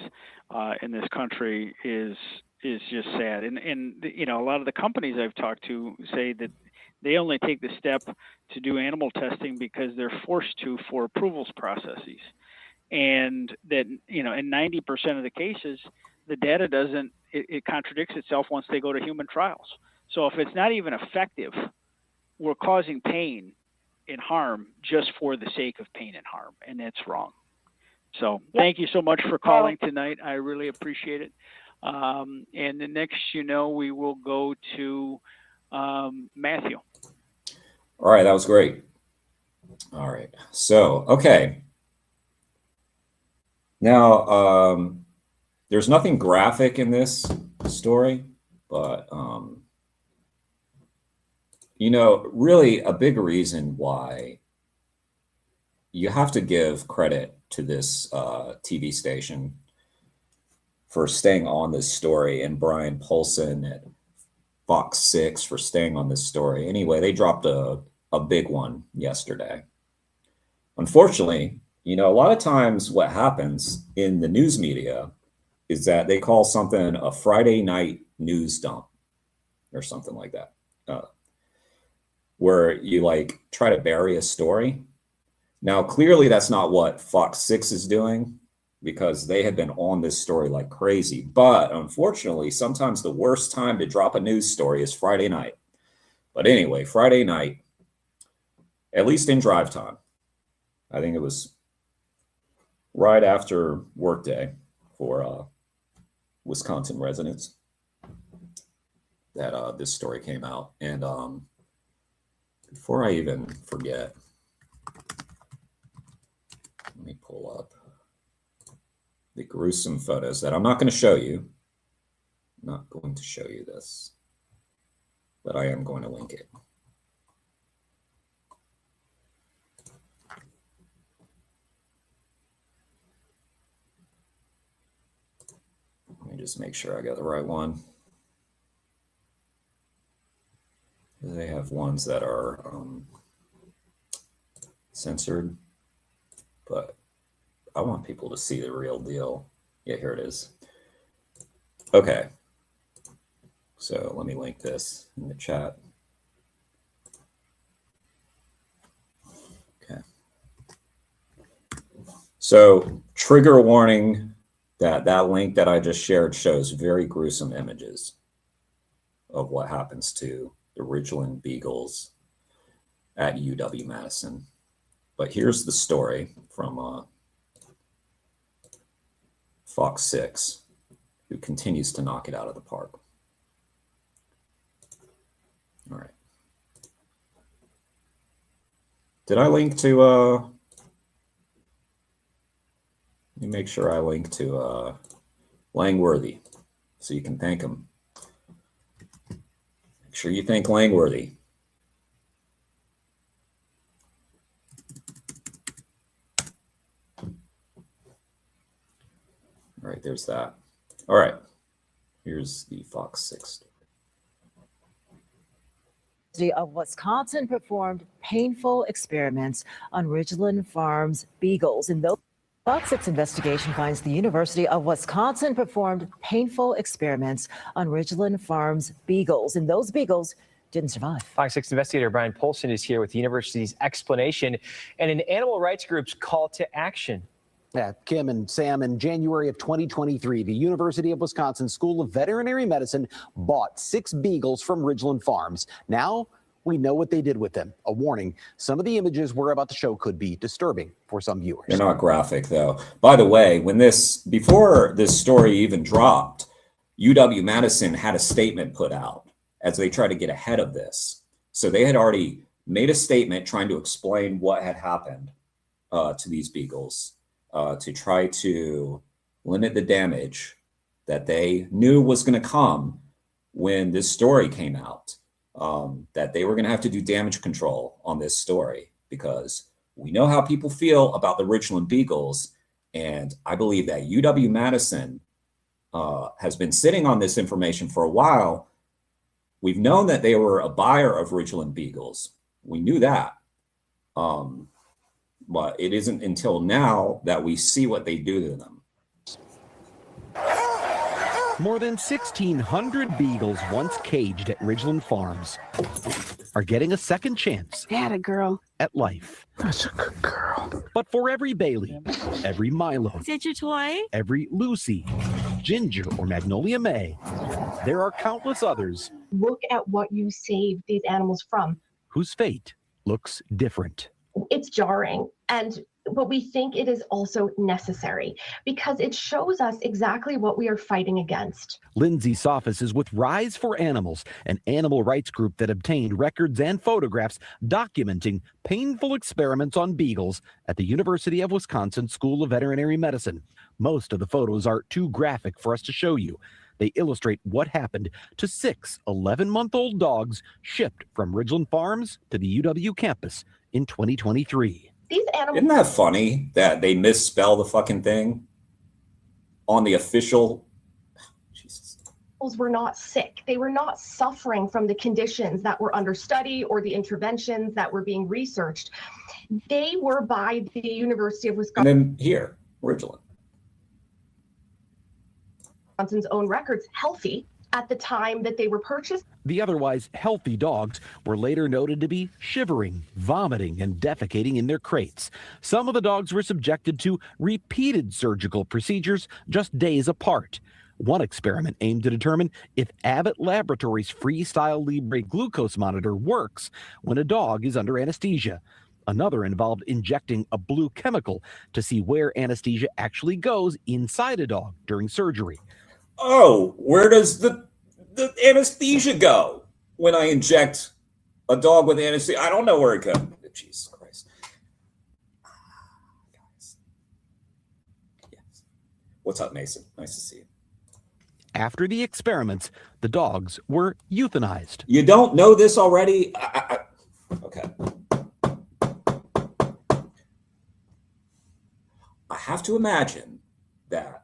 in this country is just sad. And a lot of the companies I've talked to say that they only take the step to do animal testing because they're forced to for approvals processes. And that, in 90% of the cases, the data it contradicts itself once they go to human trials. So if it's not even effective, we're causing pain and harm just for the sake of pain and harm, and that's wrong. So Thank you so much for calling tonight. I really appreciate it. And the next, we will go to Matthew. All right, that was great. All right, so, okay. Now, there's nothing graphic in this story, but, really a big reason why you have to give credit to this TV station for staying on this story, and Brian Polson at Fox 6 for staying on this story. Anyway, they dropped a big one yesterday. Unfortunately, a lot of times what happens in the news media is that they call something a Friday night news dump or something like that, where you try to bury a story. Now, clearly that's not what Fox 6 is doing, because they have been on this story like crazy. But unfortunately, sometimes the worst time to drop a news story is Friday night. But anyway, Friday night, at least in drive time, I think it was right after workday for Wisconsin residents that this story came out. And before I even forget, let me pull up the gruesome photos that I'm not going to show you. I'm not going to show you this, but I am going to link it. Let me just make sure I got the right one. They have ones that are censored, but I want people to see the real deal. Yeah, here it is. Okay. So let me link this in the chat. Okay. So trigger warning, that link that I just shared shows very gruesome images of what happens to the Ridglan Beagles at UW-Madison. But here's the story from Fox 6, who continues to knock it out of the park. All right. Did I link to, let me make sure I link to Langworthy so you can thank him. Make sure you thank Langworthy. All right, there's that. All right, here's the Fox 6. Of Wisconsin performed painful experiments on Ridglan Farms beagles, and those Fox 6 investigation finds the University of Wisconsin performed painful experiments on Ridglan Farms beagles, and those beagles didn't survive. Fox 6 investigator Brian Polson is here with the university's explanation and an animal rights group's call to action. Yeah, Kim and Sam, in January of 2023, the University of Wisconsin School of Veterinary Medicine bought 6 beagles from Ridglan Farms. Now we know what they did with them. A warning, some of the images we're about to show could be disturbing for some viewers. They're not graphic, though. By the way, before this story even dropped, UW-Madison had a statement put out as they try to get ahead of this. So they had already made a statement trying to explain what had happened to these beagles to try to limit the damage that they knew was going to come when this story came out, that they were going to have to do damage control on this story because we know how people feel about the Ridglan Beagles. And I believe that UW-Madison has been sitting on this information for a while. We've known that they were a buyer of Ridglan Beagles. We knew that. But it isn't until now that we see what they do to them. More than 1,600 beagles once caged at Ridglan Farms are getting a second chance Atta girl. at life. That's a good girl. But for every Bailey, every Milo, Is that your toy? every Lucy, Ginger, or Magnolia May, there are countless others Look at what you saved these animals from. whose fate looks different. It's jarring, but we think it is also necessary because it shows us exactly what we are fighting against. Lindsay Sophis is with Rise for Animals, an animal rights group that obtained records and photographs documenting painful experiments on beagles at the University of Wisconsin School of Veterinary Medicine. Most of the photos are too graphic for us to show you. They illustrate what happened to 6 11-month-old dogs shipped from Ridglan Farms to the UW campus in 2023. These animals. Isn't that funny that they misspell the fucking thing on the official? Jesus. Were not sick. They were not suffering from the conditions that were under study or the interventions that were being researched. They were by the University of Wisconsin. And then here, Ridglan. Wisconsin's own records, healthy at the time that they were purchased. The otherwise healthy dogs were later noted to be shivering, vomiting, and defecating in their crates. Some of the dogs were subjected to repeated surgical procedures just days apart. One experiment aimed to determine if Abbott Laboratories' Freestyle Libre glucose monitor works when a dog is under anesthesia. Another involved injecting a blue chemical to see where anesthesia actually goes inside a dog during surgery. Oh, where does the anesthesia go when I inject a dog with anesthesia? I don't know where it goes. Jesus Christ. Guys. Yes. What's up, Mason? Nice to see you. After the experiments, the dogs were euthanized. You don't know this already? Okay. I have to imagine that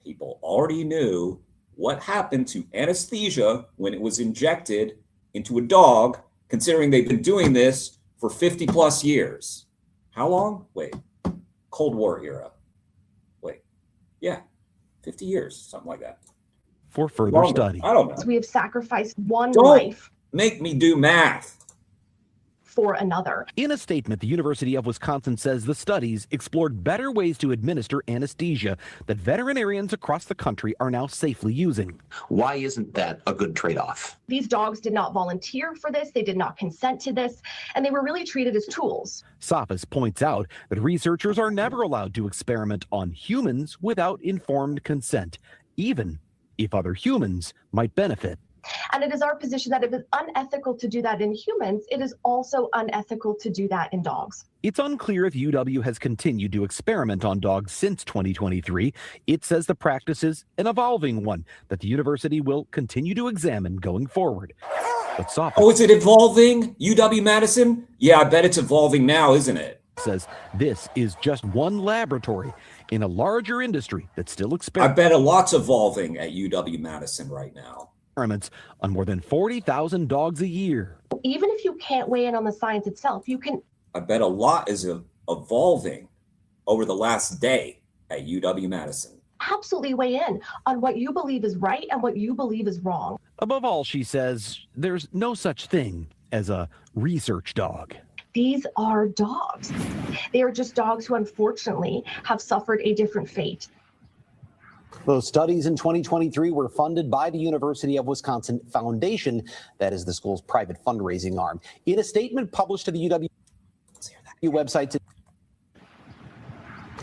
people already knew what happened to anesthesia when it was injected into a dog, considering they've been doing this for 50 plus years. How long? Wait, Cold War era. Wait, yeah, 50 years, something like that. For further study. I don't know. We have sacrificed one Don't life make me do math. for another. In a statement, the University of Wisconsin says the studies explored better ways to administer anesthesia that veterinarians across the country are now safely using. Why isn't that a good trade-off? These dogs did not volunteer for this. They did not consent to this, and they were really treated as tools. Sophis points out that researchers are never allowed to experiment on humans without informed consent, even if other humans might benefit. And it is our position that if it's unethical to do that in humans, it is also unethical to do that in dogs. It's unclear if UW has continued to experiment on dogs since 2023. It says the practice is an evolving one that the university will continue to examine going forward. But Sophis Oh, is it evolving? UW-Madison? Yeah, I bet it's evolving now, isn't it? says this is just one laboratory in a larger industry that still I bet a lot's evolving at UW-Madison right now. Experiments on more than 40,000 dogs a year. Even if you can't weigh in on the science itself, you can. I bet a lot is evolving over the last day at UW-Madison. Absolutely weigh in on what you believe is right and what you believe is wrong. Above all, she says there's no such thing as a research dog. These are dogs. They are just dogs who unfortunately have suffered a different fate. Those studies in 2023 were funded by the University of Wisconsin Foundation. That is the school's private fundraising arm. In a statement published to the UW website,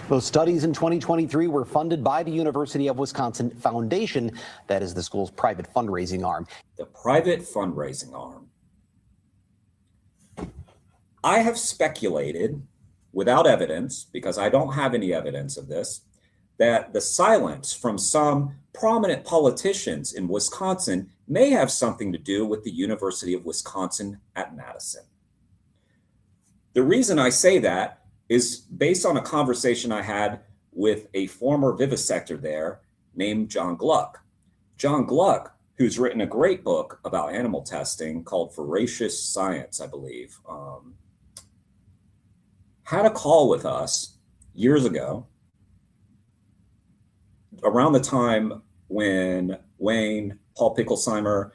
those studies in 2023 were funded by the University of Wisconsin Foundation. That is the school's private fundraising arm. The private fundraising arm. I have speculated without evidence, because I don't have any evidence of this, that the silence from some prominent politicians in Wisconsin may have something to do with the University of Wisconsin at Madison. The reason I say that is based on a conversation I had with a former vivisector there named John Gluck. John Gluck, who's written a great book about animal testing called Voracious Science, I believe, had a call with us years ago, around the time when Wayne, Paul Picklesheimer,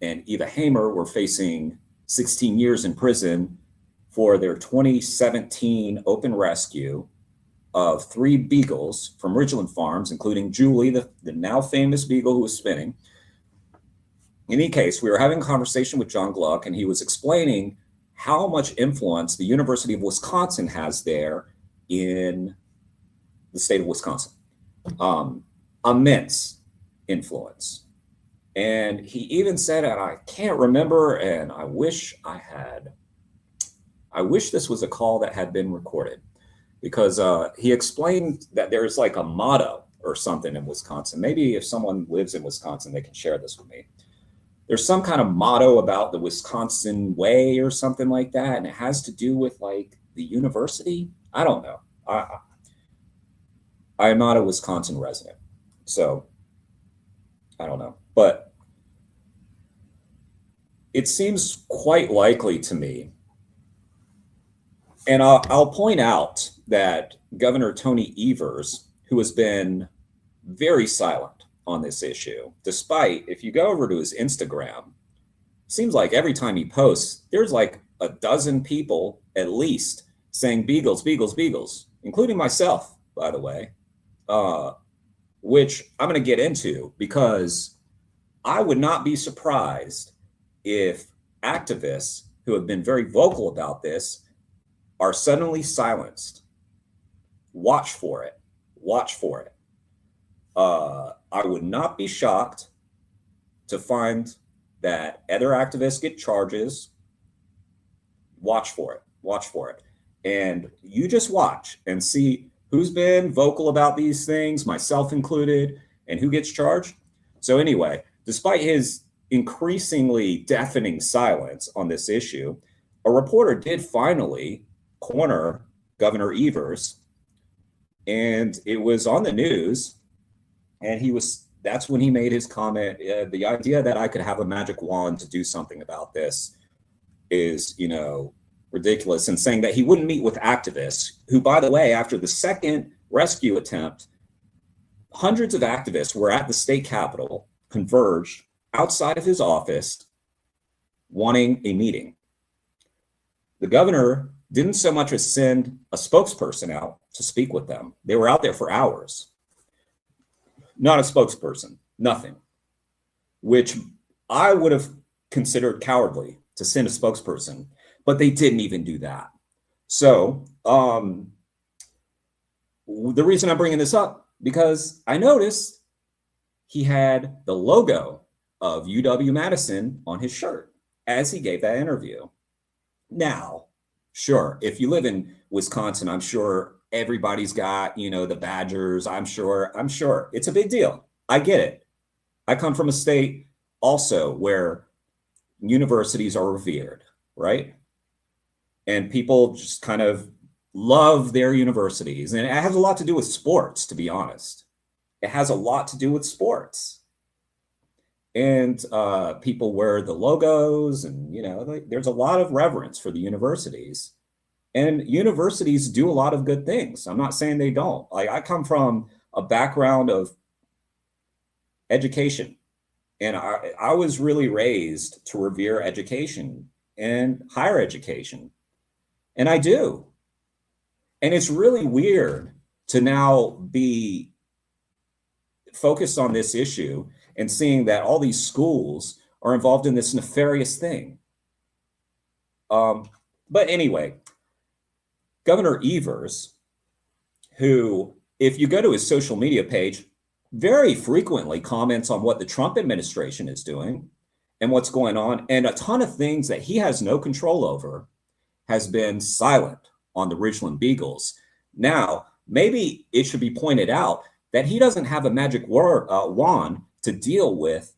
and Eva Hamer were facing 16 years in prison for their 2017 open rescue of 3 beagles from Ridglan Farms, including Julie, the now famous beagle who was spinning. In any case, we were having a conversation with John Gluck, and he was explaining how much influence the University of Wisconsin has there in the state of Wisconsin. Immense influence. And he even said, and I can't remember, and I wish this was a call that had been recorded, because he explained that there's like a motto or something in Wisconsin. Maybe if someone lives in Wisconsin, they can share this with me. There's some kind of motto about the Wisconsin way or something like that, and it has to do with like the university. I don't know. I am not a Wisconsin resident, so I don't know. But it seems quite likely to me, and I'll point out that Governor Tony Evers, who has been very silent on this issue, despite, if you go over to his Instagram, seems like every time he posts, there's like a dozen people at least saying beagles, beagles, beagles, including myself, by the way, which I'm going to get into, because I would not be surprised if activists who have been very vocal about this are suddenly silenced. Watch for it. Watch for it. I would not be shocked to find that other activists get charges. Watch for it. Watch for it. And you just watch and see who's been vocal about these things, myself included, and who gets charged. So anyway, despite his increasingly deafening silence on this issue, a reporter did finally corner Governor Evers, and it was on the news. And that's when he made his comment. The idea that I could have a magic wand to do something about this is, ridiculous, and saying that he wouldn't meet with activists who, by the way, after the second rescue attempt, hundreds of activists were at the state capitol, converged outside of his office, wanting a meeting. The governor didn't so much as send a spokesperson out to speak with them. They were out there for hours. Not a spokesperson, nothing, which I would have considered cowardly to send a spokesperson, but they didn't even do that. So the reason I'm bringing this up, because I noticed he had the logo of UW-Madison on his shirt as he gave that interview. Now, sure, if you live in Wisconsin, I'm sure everybody's got, the Badgers. I'm sure it's a big deal. I get it. I come from a state also where universities are revered, right? And people just kind of love their universities. And it has a lot to do with sports, to be honest. It has a lot to do with sports. And people wear the logos, and, there's a lot of reverence for the universities. And universities do a lot of good things. I'm not saying they don't. Like, I come from a background of education, and I was really raised to revere education and higher education. And I do. And it's really weird to now be focused on this issue and seeing that all these schools are involved in this nefarious thing. But anyway, Governor Evers, who, if you go to his social media page, very frequently comments on what the Trump administration is doing and what's going on, and a ton of things that he has no control over, has been silent on the Ridglan Beagles. Now, maybe it should be pointed out that he doesn't have a magic wand to deal with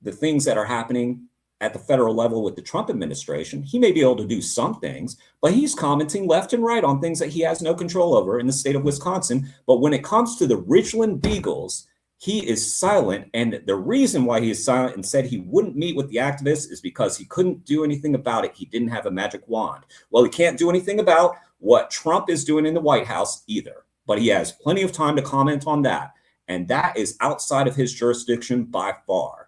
the things that are happening at the federal level with the Trump administration. He may be able to do some things, but he's commenting left and right on things that he has no control over in the state of Wisconsin. But when it comes to the Ridglan Beagles, he is silent. And the reason why he is silent and said he wouldn't meet with the activists is because he couldn't do anything about it. He didn't have a magic wand. Well, he can't do anything about what Trump is doing in the White House either, but he has plenty of time to comment on that. And that is outside of his jurisdiction by far.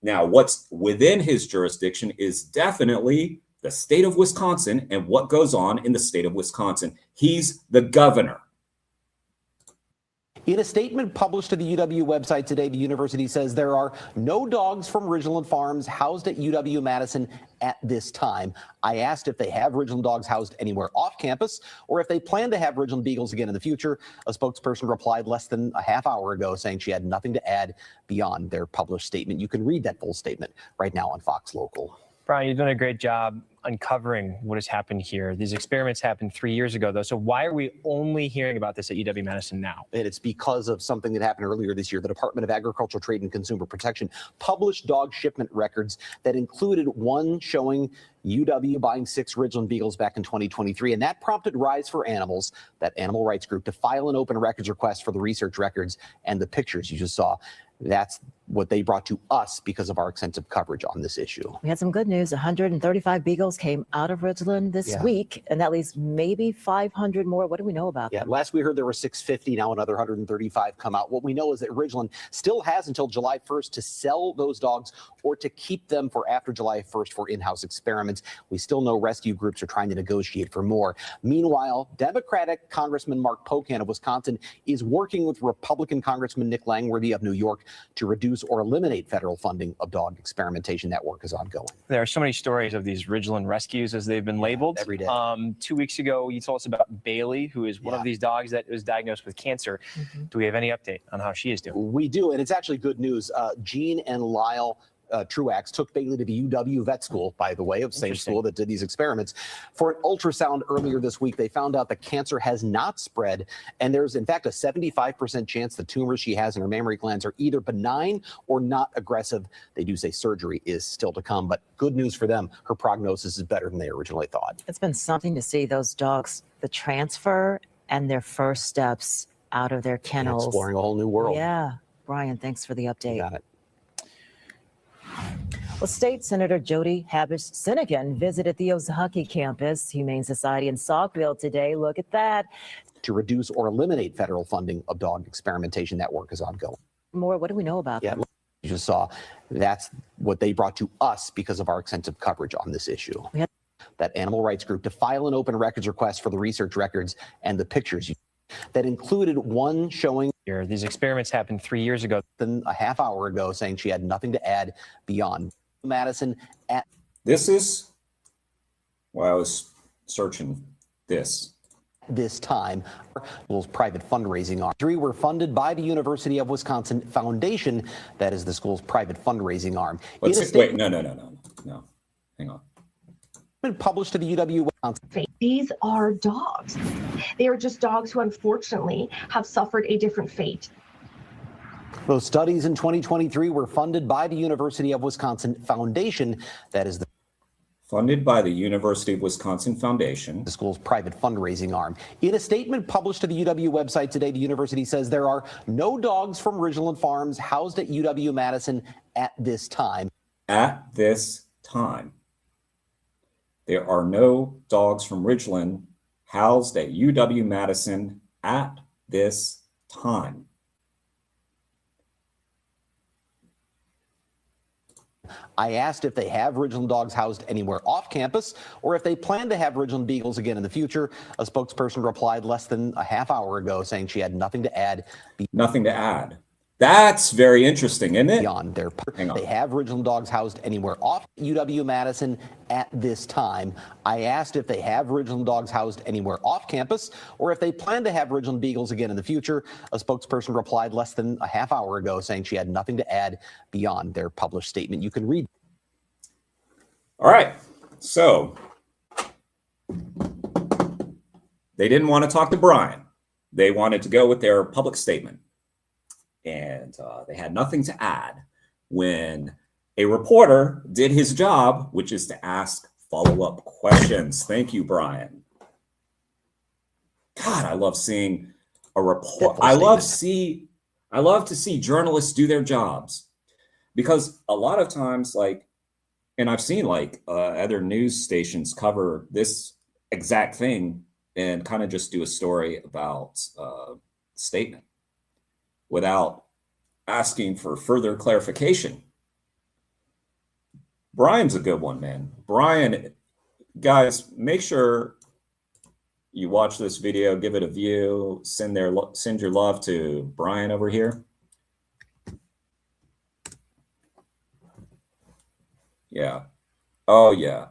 Now, what's within his jurisdiction is definitely the state of Wisconsin and what goes on in the state of Wisconsin. He's the governor. In a statement published to the UW website today, the university says there are no dogs from Ridglan Farms housed at UW-Madison at this time. I asked if they have Ridglan dogs housed anywhere off campus or if they plan to have Ridglan Beagles again in the future. A spokesperson replied less than a half hour ago saying she had nothing to add beyond their published statement. You can read that full statement right now on Fox Local. Brian, you've done a great job uncovering what has happened here. These experiments happened 3 years ago, though. So why are we only hearing about this at UW-Madison now? And it's because of something that happened earlier this year. The Department of Agricultural Trade and Consumer Protection published dog shipment records that included one showing UW buying 6 Ridglan Beagles back in 2023. And that prompted Rise for Animals, that animal rights group, to file an open records request for the research records and the pictures you just saw. That's what they brought to us because of our extensive coverage on this issue. We had some good news. 135 beagles came out of Ridglan this week, and that leaves maybe 500 more. What do we know about them? Last we heard there were 650, now another 135 come out. What we know is that Ridglan still has until July 1st to sell those dogs or to keep them for after July 1st for in-house experiments. We still know rescue groups are trying to negotiate for more. Meanwhile, Democratic Congressman Mark Pocan of Wisconsin is working with Republican Congressman Nick Langworthy of New York to reduce or eliminate federal funding of dog experimentation. That work is ongoing. There are so many stories of these Ridglan rescues, as they've been labeled. Every day. 2 weeks ago, you told us about Bailey, who is one of these dogs that was diagnosed with cancer. Do we have any update on how she is doing? We do, and it's actually good news. Gene and Lyle Truax took Bailey to the UW vet school, by the way, of the same school that did these experiments. For an ultrasound earlier this week, they found out that cancer has not spread, and there's in fact a 75% chance the tumors she has in her mammary glands are either benign or not aggressive. They do say surgery is still to come, but good news for them. Her prognosis is better than they originally thought. It's been something to see those dogs, the transfer and their first steps out of their kennels. Exploring a whole new world. Yeah. Brian, thanks for the update. Got it. Well, State Senator Jody Habush-Sinegan visited the Ozaukee campus, Humane Society in Saukville today. Look at that. To reduce or eliminate federal funding of dog experimentation, that work is ongoing. More, what do we know about them? You just saw that's what they brought to us because of our extensive coverage on this issue. That animal rights group to file an open records request for the research records and the pictures that included one showing these experiments happened 3 years ago. Then a half hour ago saying she had nothing to add beyond Madison at this is why I was searching this time. School's private fundraising arm. 3 were funded by the University of Wisconsin Foundation. That is the school's private fundraising arm. Wait, no. Hang on. Published to the UW Wisconsin. These are dogs. They are just dogs who unfortunately have suffered a different fate. Those studies in 2023 were funded by the University of Wisconsin Foundation. That is funded by the University of Wisconsin Foundation, the school's private fundraising arm. In a statement published to the UW website today, the university says there are no dogs from Ridglan Farms housed at UW-Madison at this time. At this time. There are no dogs from Ridglan housed at UW-Madison at this time? I asked if they have Ridgeland dogs housed anywhere off campus or if they plan to have Ridgeland Beagles again in the future. A spokesperson replied less than a half hour ago saying she had nothing to add. Nothing to add. That's very interesting, isn't it? Beyond their, they have Ridgeland dogs housed anywhere off UW-Madison at this time. I asked if they have Ridgeland dogs housed anywhere off campus or if they plan to have Ridgeland Beagles again in the future. A spokesperson replied less than a half hour ago saying she had nothing to add beyond their published statement. You can read. All right. So they didn't want to talk to Brian. They wanted to go with their public statement. And they had nothing to add when a reporter did his job, which is to ask follow-up questions. Thank you, Brian. God, I love seeing a report. I love to see journalists do their jobs, because a lot of times, like, and I've seen like other news stations cover this exact thing and kind of just do a story about statement without asking for further clarification. Brian's a good one, man. Brian, guys, make sure you watch this video, give it a view, send your love to Brian over here. Yeah. Oh, yeah.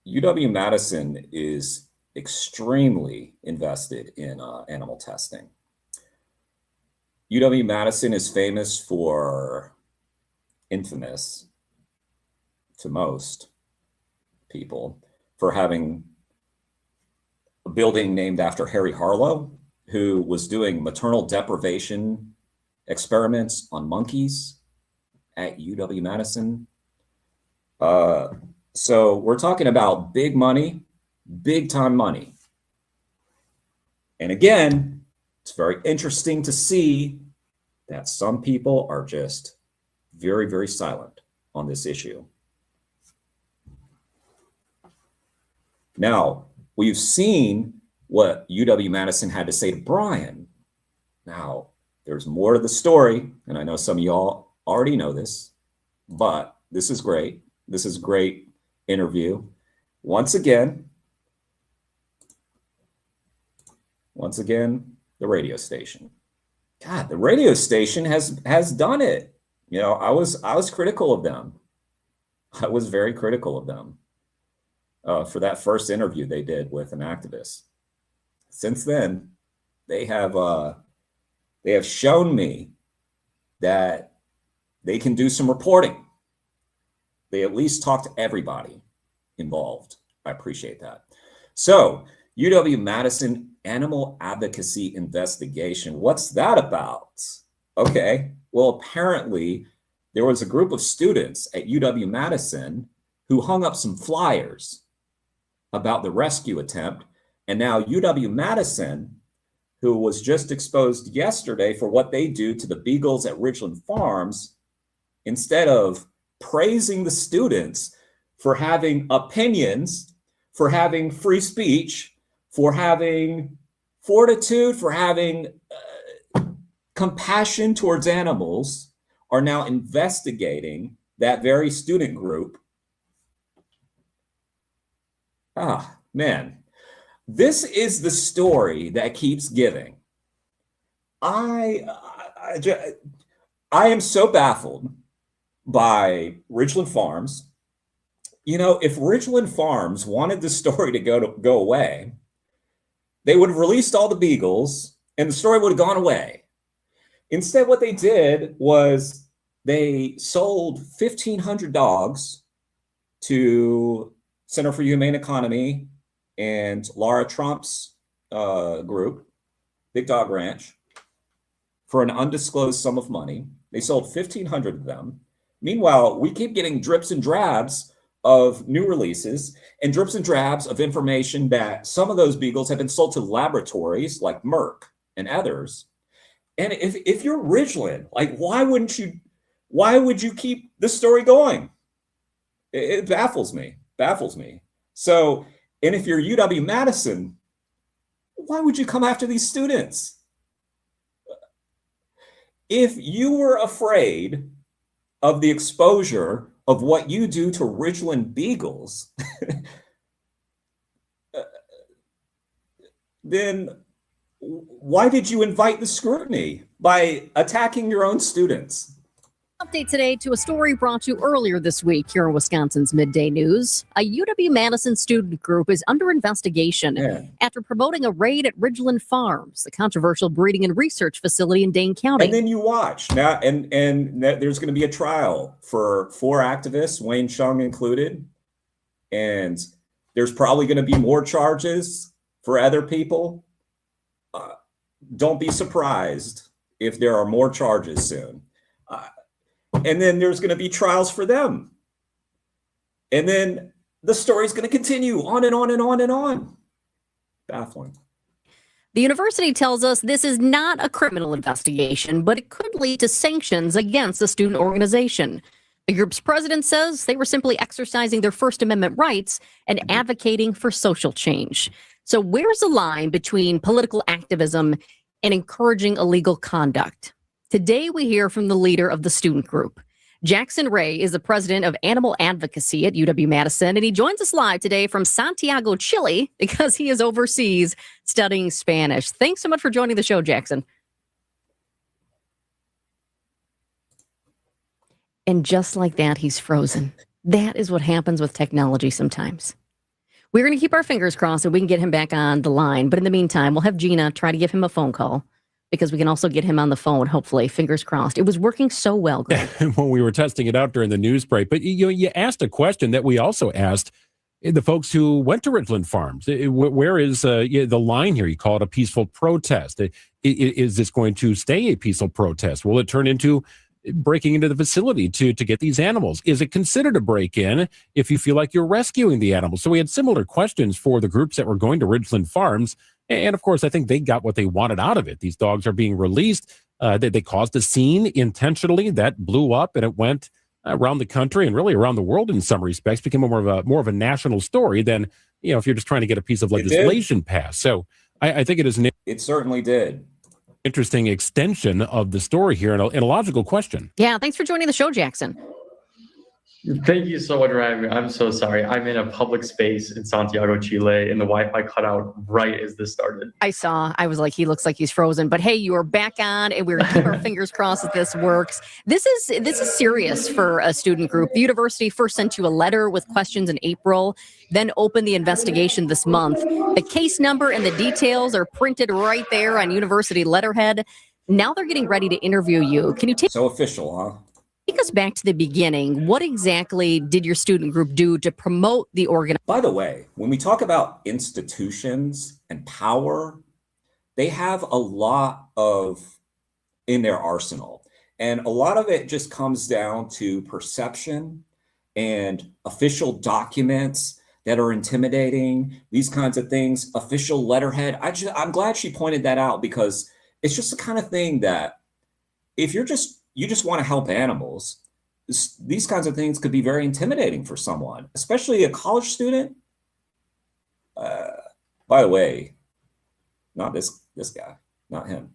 UW-Madison is extremely invested in animal testing. UW-Madison is infamous to most people, for having a building named after Harry Harlow, who was doing maternal deprivation experiments on monkeys at UW-Madison. So we're talking about big money, big time money. And again, it's very interesting to see that some people are just very, very silent on this issue. Now, we've seen what UW-Madison had to say to Brian. Now, there's more to the story, and I know some of y'all already know this, but this is great. This is a great interview. Once again, the radio station. God, the radio station has done it. You know, I was critical of them. I was very critical of them for that first interview they did with an activist. Since then, they have shown me that they can do some reporting. They at least talk to everybody involved. I appreciate that. So, UW-Madison Animal Advocacy Investigation. What's that about? Okay, well, apparently there was a group of students at UW-Madison who hung up some flyers about the rescue attempt. And now UW-Madison, who was just exposed yesterday for what they do to the beagles at Ridgeland Farms, instead of praising the students for having opinions, for having free speech, for having fortitude, for having compassion towards animals, are now investigating that very student group. Ah, man, this is the story that keeps giving. I am so baffled by Ridgeland Farms. You know, if Ridgeland Farms wanted the story to go away, they would have released all the beagles and the story would have gone away. Instead, what they did was they sold 1,500 dogs to Center for Humane Economy and Laura Trump's group, Big Dog Ranch, for an undisclosed sum of money. They sold 1,500 of them. Meanwhile, we keep getting drips and drabs of new releases and drips and drabs of information that some of those beagles have been sold to laboratories like Merck and others. And if you're Ridgeland, like, why would you keep this story going? It baffles me. So, and if you're UW-Madison, why would you come after these students? If you were afraid of the exposure of what you do to Ridglan Beagles, then why did you invite the scrutiny by attacking your own students? Update today to a story brought to you earlier this week here in Wisconsin's Midday News. A UW-Madison student group is under investigation after promoting a raid at Ridglan Farms, the controversial breeding and research facility in Dane County. And then you watch now, and there's going to be a trial for 4 activists, Wayne Chung included, and there's probably going to be more charges for other people. Don't be surprised if there are more charges soon. And then there's going to be trials for them. And then the story's going to continue on and on and on and on. Baffling. The university tells us this is not a criminal investigation, but it could lead to sanctions against the student organization. The group's president says they were simply exercising their First Amendment rights and advocating for social change. So where's the line between political activism and encouraging illegal conduct? Today, we hear from the leader of the student group. Jackson Ray is the president of animal advocacy at UW-Madison, and he joins us live today from Santiago, Chile, because he is overseas studying Spanish. Thanks so much for joining the show, Jackson. And just like that, he's frozen. That is what happens with technology sometimes. We're going to keep our fingers crossed that we can get him back on the line. But in the meantime, we'll have Gina try to give him a phone call, because we can also get him on the phone, hopefully. Fingers crossed. It was working so well, Greg. When we were testing it out during the news break. But you asked a question that we also asked the folks who went to Ridglan Farms. Where is the line here? You call it a peaceful protest. Is this going to stay a peaceful protest? Will it turn into breaking into the facility to get these animals? Is it considered a break-in if you feel like you're rescuing the animals? So we had similar questions for the groups that were going to Ridglan Farms. And of course, I think they got what they wanted out of it. These dogs are being released. They caused a scene intentionally that blew up, and it went around the country and really around the world in some respects, became more of a national story than, if you're just trying to get a piece of legislation passed. So I think it is it certainly did. Interesting extension of the story here and a logical question. Yeah, thanks for joining the show, Jackson. Thank you so much for having me. I'm so sorry. I'm in a public space in Santiago, Chile, and the Wi-Fi cut out right as this started. I was like, he looks like he's frozen. But hey, you are back on, and we're going to keep our fingers crossed that this works. This is serious for a student group. The university first sent you a letter with questions in April, then opened the investigation this month. The case number and the details are printed right there on university letterhead. Now they're getting ready to interview you. Can you take so official, huh? Take us back to the beginning. What exactly did your student group do to promote the organization? By the way, when we talk about institutions and power, they have a lot in their arsenal. And a lot of it just comes down to perception and official documents that are intimidating, these kinds of things, official letterhead. I'm glad she pointed that out, because it's just the kind of thing that if you just want to help animals, these kinds of things could be very intimidating for someone, especially a college student. By the way, not this guy, not him.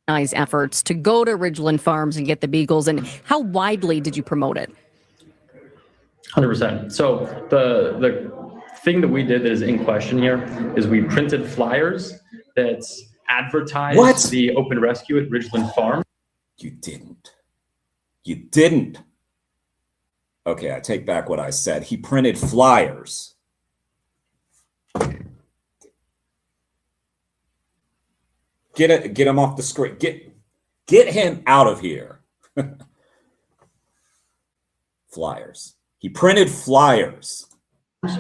Nice efforts to go to Ridglan Farms and get the beagles. And how widely did you promote it? 100%. So the thing that we did that is in question here is we printed flyers that advertised the open rescue at Ridglan Farm. You didn't. Okay, I take back what I said. He printed flyers. Get him off the screen. Get him out of here. Flyers. He printed flyers.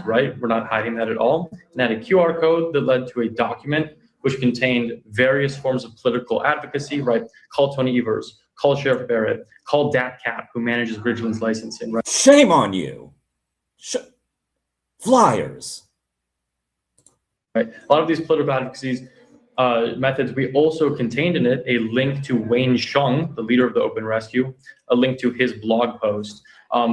Right? We're not hiding that at all. And had a QR code that led to a document which contained various forms of political advocacy, right? Call Tony Evers, call Sheriff Barrett, call DATCAP, who manages Ridglan's licensing, right? Shame on you. Flyers. Right. A lot of these political advocacies methods, we also contained in it a link to Wayne Chung, the leader of the Open Rescue, a link to his blog post,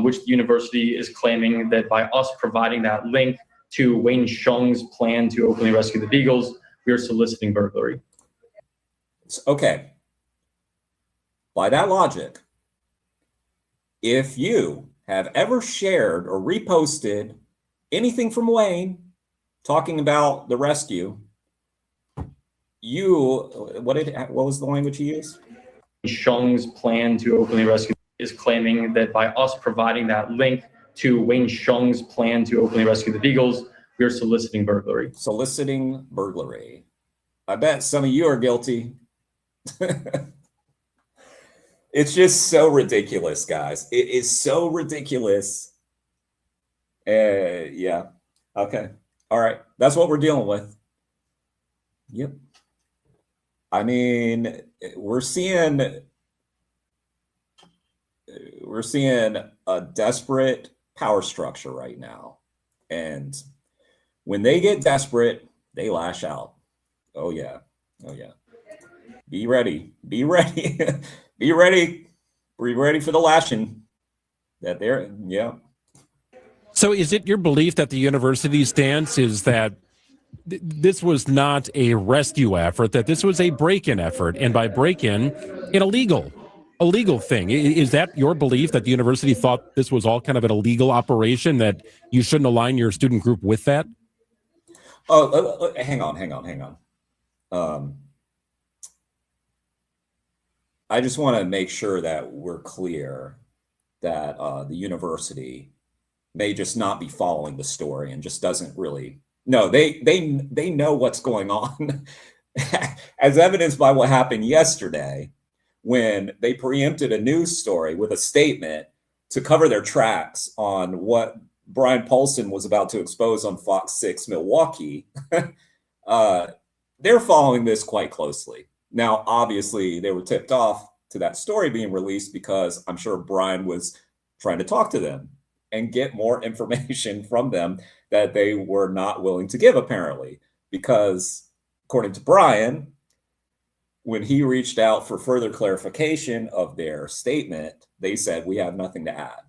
which the university is claiming that by us providing that link to Wayne Chung's plan to openly rescue the beagles, we are soliciting burglary. Okay. By that logic, if you have ever shared or reposted anything from Wayne talking about the rescue, what was the language he used? Shung's plan to openly rescue is claiming that by us providing that link to Wayne Shung's plan to openly rescue the Beagles, we are soliciting burglary. Soliciting burglary. I bet some of you are guilty. It's just so ridiculous, guys. It is so ridiculous. Yeah. Okay. All right. That's what we're dealing with. Yep. I mean, we're seeing a desperate power structure right now. And when they get desperate, they lash out. Oh yeah. Oh yeah. Be ready. Be ready. Be ready. Be ready for the lashing. Yeah. So is it your belief that the university's stance is that this was not a rescue effort, that this was a break-in effort, and by break-in, an illegal thing? Is that your belief, that the university thought this was all kind of an illegal operation, that you shouldn't align your student group with that? Oh, hang on. I just want to make sure that we're clear that the university may just not be following the story and just doesn't really. No, they know what's going on, as evidenced by what happened yesterday when they preempted a news story with a statement to cover their tracks on what Brian Paulson was about to expose on Fox 6 Milwaukee. They're following this quite closely. Now, obviously, they were tipped off to that story being released because I'm sure Brian was trying to talk to them and get more information from them that they were not willing to give, apparently. Because according to Brian, when he reached out for further clarification of their statement, they said, we have nothing to add.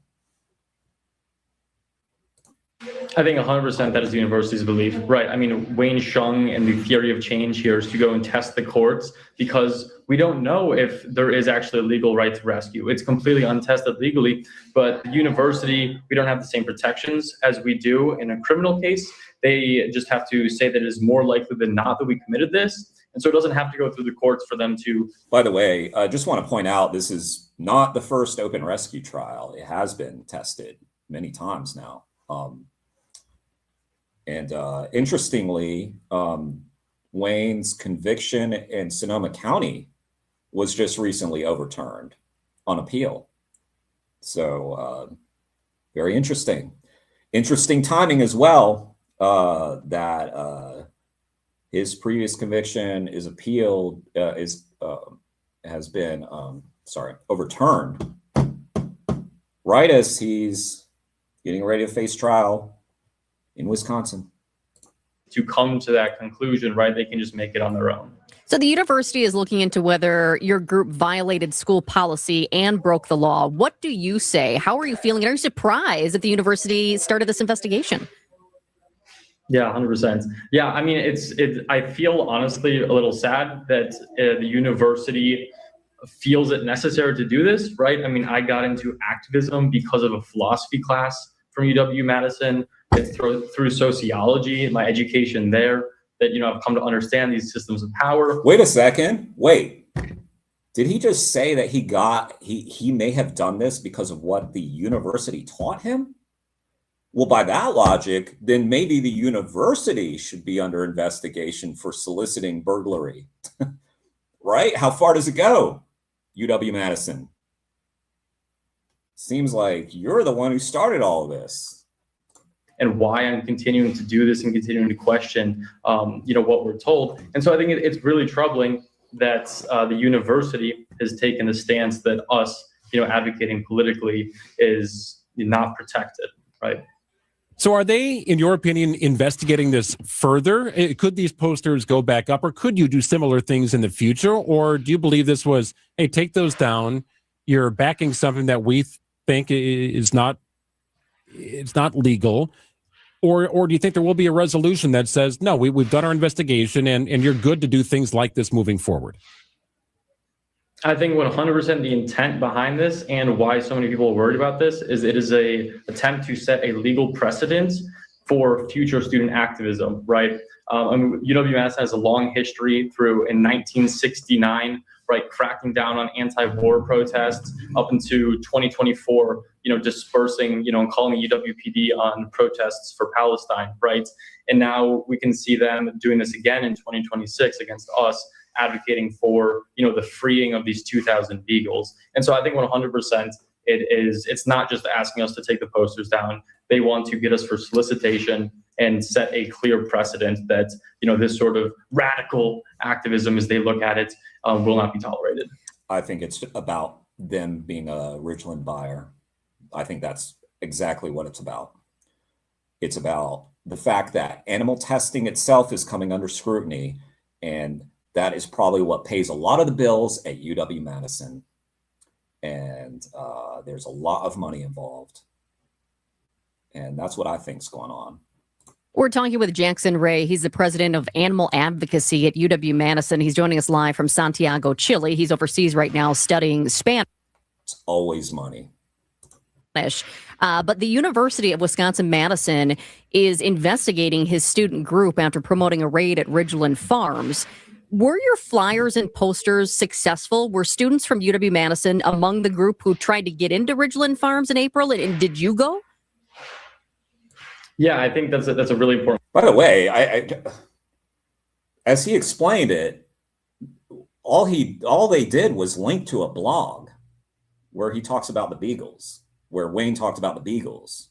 I think 100% that is the university's belief, right? I mean, Wayne Shung and the theory of change here is to go and test the courts because we don't know if there is actually a legal right to rescue. It's completely untested legally, but the university, we don't have the same protections as we do in a criminal case. They just have to say that it is more likely than not that we committed this. And so it doesn't have to go through the courts for them to. By the way, I just want to point out, this is not the first open rescue trial. It has been tested many times now. Interestingly, Wayne's conviction in Sonoma County was just recently overturned on appeal. So very interesting. Interesting timing as well, that his previous conviction is appealed, has been overturned right as he's getting ready to face trial in Wisconsin. To come to that conclusion, right? They can just make it on their own. So the university is looking into whether your group violated school policy and broke the law. What do you say? How are you feeling? Are you surprised that the university started this investigation? Yeah, 100%. Yeah, I mean, I feel honestly a little sad that the university feels it necessary to do this, right? I mean, I got into activism because of a philosophy class from UW-Madison. It's through sociology, my education there, that, I've come to understand these systems of power. Wait a second. Wait. Did he just say that he may have done this because of what the university taught him? Well, by that logic, then maybe the university should be under investigation for soliciting burglary. Right? How far does it go, UW-Madison? Seems like you're the one who started all of this. And why I'm continuing to do this and continuing to question, what we're told. And so I think it's really troubling that the university has taken the stance that us, advocating politically is not protected, right? So are they, in your opinion, investigating this further? Could these posters go back up, or could you do similar things in the future? Or do you believe this was, hey, take those down, you're backing something that we think is not, it's not legal, Or do you think there will be a resolution that says, no, we've done our investigation and you're good to do things like this moving forward? I think 100% the intent behind this and why so many people are worried about this is it is a attempt to set a legal precedent for future student activism, right? UW-Madison has a long history through in 1969, right, cracking down on anti-war protests up into 2024, dispersing, and calling UWPD on protests for Palestine, right? And now we can see them doing this again in 2026 against us, advocating for, the freeing of these 2,000 Beagles. And so I think 100% it's not just asking us to take the posters down. They want to get us for solicitation and set a clear precedent that, this sort of radical activism, as they look at it, will not be tolerated. I think it's about them being a Ridglan buyer. I think that's exactly what it's about. It's about the fact that animal testing itself is coming under scrutiny, and that is probably what pays a lot of the bills at UW-Madison. And there's a lot of money involved. And that's what I think's going on. We're talking with Jackson Ray. He's the president of animal advocacy at UW-Madison. He's joining us live from Santiago, Chile. He's overseas right now studying Spanish. It's always money. But the University of Wisconsin-Madison is investigating his student group after promoting a raid at Ridglan Farms. Were your flyers and posters successful? Were students from UW-Madison among the group who tried to get into Ridglan Farms in April? And did you go? Yeah, I think that's a really important. By the way, I as he explained it, all they did was link to a blog where he talks about the Beagles, where Wayne talked about the Beagles.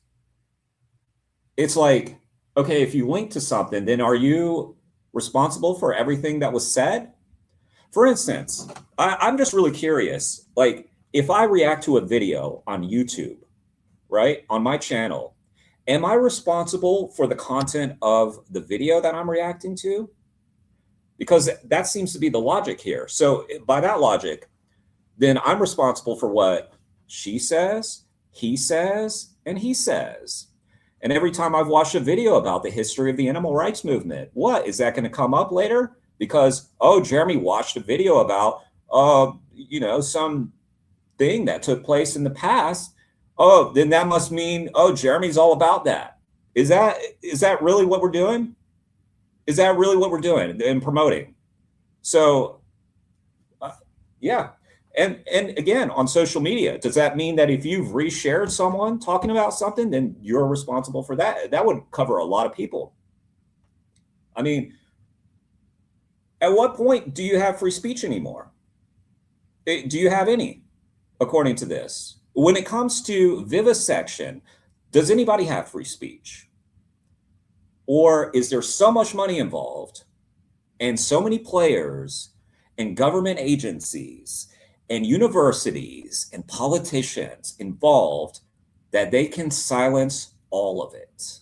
It's like, okay, if you link to something, then are you responsible for everything that was said? For instance, I'm just really curious, like if I react to a video on YouTube, right, on my channel, am I responsible for the content of the video that I'm reacting to? Because that seems to be the logic here. So by that logic, then I'm responsible for what she says, he says, and he says. And every time I've watched a video about the history of the animal rights movement, what is that going to come up later? Because, oh, Jeremy watched a video about, some thing that took place in the past. Oh, then that must mean, oh, Jeremy's all about that. Is that really what we're doing? Is that really what we're doing and promoting? So, yeah. And again, on social media, does that mean that if you've reshared someone talking about something, then you're responsible for that? That would cover a lot of people. I mean, at what point do you have free speech anymore? Do you have any, according to this? When it comes to vivisection, does anybody have free speech? Or is there so much money involved and so many players and government agencies and universities and politicians involved that they can silence all of it?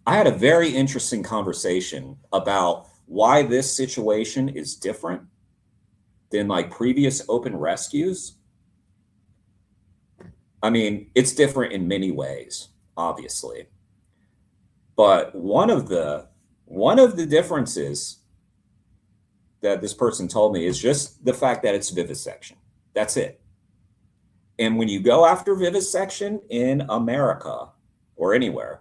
I had a very interesting conversation about why this situation is different than like previous open rescues. I mean, it's different in many ways, obviously. But one of the differences that this person told me is just the fact that it's vivisection. That's it. And when you go after vivisection in America or anywhere,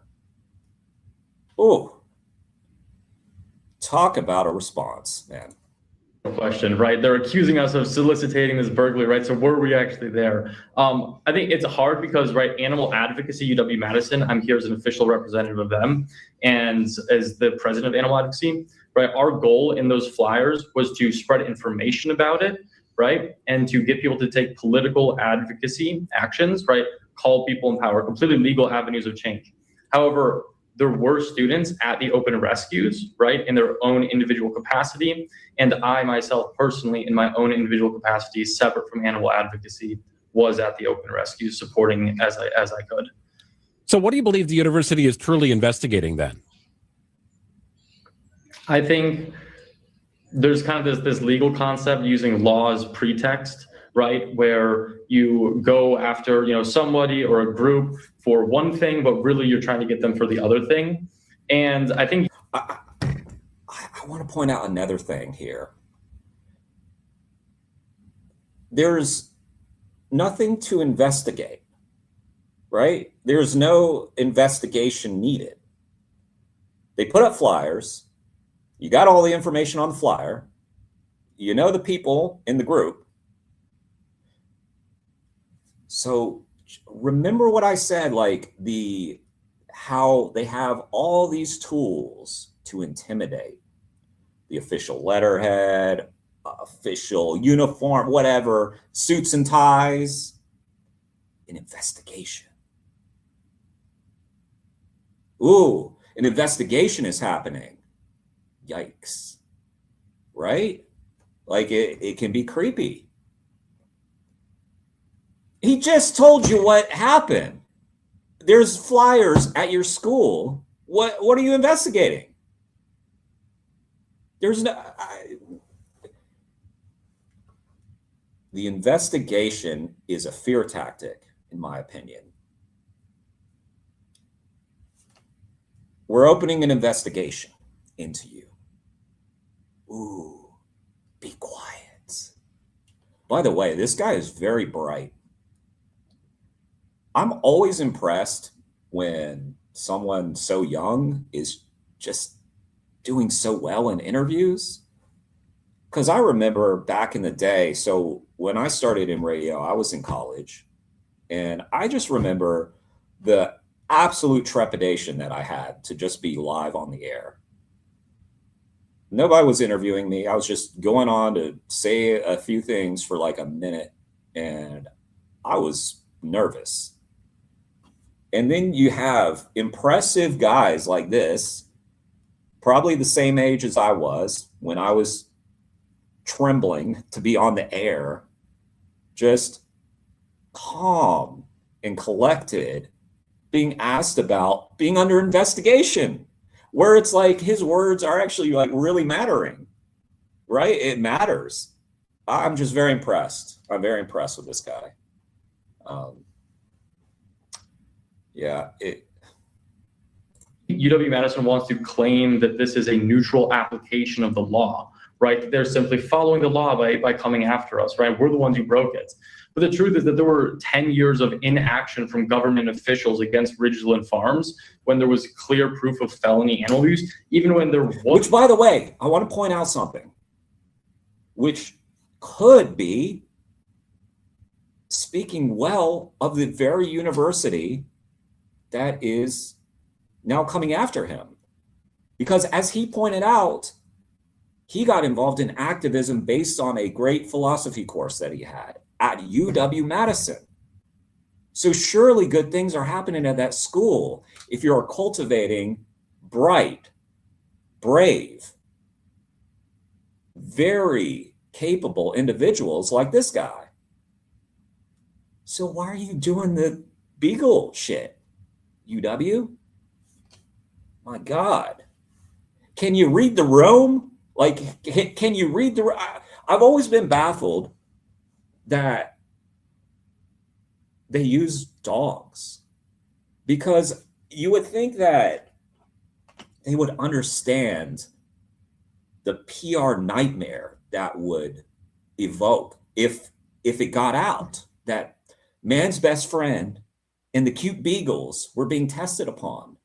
talk about a response, man. Question, right? They're accusing us of soliciting this burglary, right? So were we actually there? I think it's hard because, right, animal advocacy, UW-Madison, I'm here as an official representative of them and as the president of animal advocacy, right? Our goal in those flyers was to spread information about it, right? And to get people to take political advocacy actions, right? Call people in power, completely legal avenues of change. However, there were students at the open rescues, right, in their own individual capacity. And I myself personally, in my own individual capacity, separate from animal advocacy, was at the open rescues supporting as I could. So what do you believe the university is truly investigating then? I think there's kind of this legal concept using law as pretext, right? Where you go after, somebody or a group for one thing, but really you're trying to get them for the other thing. And I think I want to point out another thing here. There's nothing to investigate, right? There's no investigation needed. They put up flyers. You got all the information on the flyer. You know the people in the group. So remember what I said, like how they have all these tools to intimidate the official letterhead, official uniform, whatever, suits and ties, an investigation. Ooh, an investigation is happening. Yikes. Right? Like it can be creepy. He just told you what happened. There's flyers at your school. What are you investigating? There's no... The investigation is a fear tactic, in my opinion. We're opening an investigation into you. Ooh, be quiet. By the way, this guy is very bright. I'm always impressed when someone so young is just doing so well in interviews. Because I remember back in the day, so when I started in radio, I was in college. And I just remember the absolute trepidation that I had to just be live on the air. Nobody was interviewing me. I was just going on to say a few things for like a minute. And I was nervous. And then you have impressive guys like this, probably the same age as I was when I was trembling to be on the air, just calm and collected, being asked about being under investigation, where it's like his words are actually like really mattering, right? It matters. I'm just very impressed. I'm very impressed with this guy. UW-Madison wants to claim that this is a neutral application of the law, right? They're simply following the law by coming after us, right? We're the ones who broke it. But the truth is that there were 10 years of inaction from government officials against Ridglan Farms when there was clear proof of felony animal abuse, even when there was... Which, by the way, I want to point out something, which could be speaking well of the very university that is now coming after him. Because as he pointed out, he got involved in activism based on a great philosophy course that he had at UW-Madison. So surely good things are happening at that school if you're cultivating bright, brave, very capable individuals like this guy. So why are you doing the Beagle shit, UW? My God. Can you read the room? Like, can you read the... I've always been baffled that they use dogs, because you would think that they would understand the PR nightmare that would evoke if it got out that man's best friend and the cute beagles were being tested upon.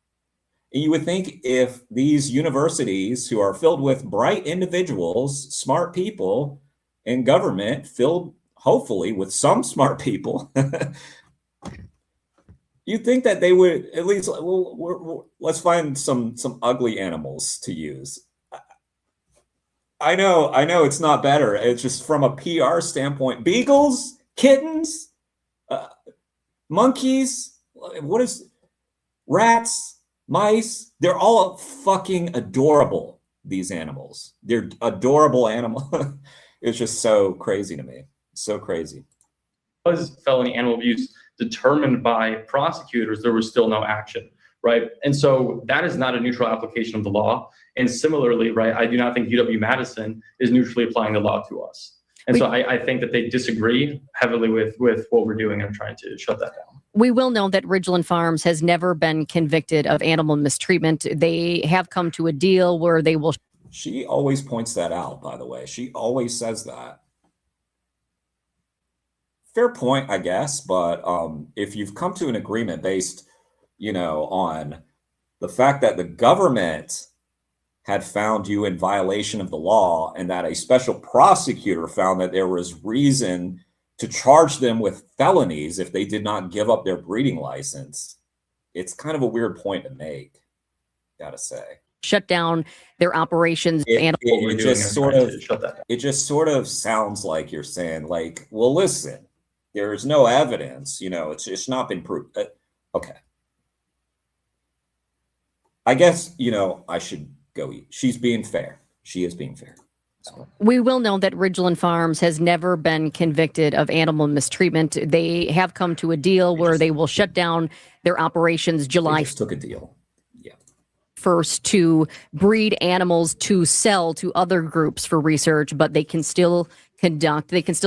And you would think if these universities who are filled with bright individuals, smart people, and government filled hopefully with some smart people, you'd think that they would at least, let's find some ugly animals to use. I know it's not better. It's just from a PR standpoint. Beagles, kittens, monkeys, rats, mice, they're all fucking adorable, these animals. They're adorable animals. It's just so crazy to me. So crazy. Was felony animal abuse determined by prosecutors, there was still no action, right? And so that is not a neutral application of the law. And similarly, right, I do not think UW-Madison is neutrally applying the law to us. And so I think that they disagree heavily with what we're doing and trying to shut that down. We will know that Ridgeland Farms has never been convicted of animal mistreatment. They have come to a deal where they will. She always points that out, by the way. She always says that. Fair point, I guess, but if you've come to an agreement based, on the fact that the government had found you in violation of the law and that a special prosecutor found that there was reason to charge them with felonies if they did not give up their breeding license, it's kind of a weird point to make, gotta say. Shut down their operations. It just sort of sounds like you're saying, like, well, listen, there is no evidence, it's not been proved. Okay. I guess, I should go eat. She's being fair. She is being fair. So. We will know that Ridgeland Farms has never been convicted of animal mistreatment. They have come to a deal where they will shut down their operations July. They just took a deal. 1st to breed animals to sell to other groups for research, but they can still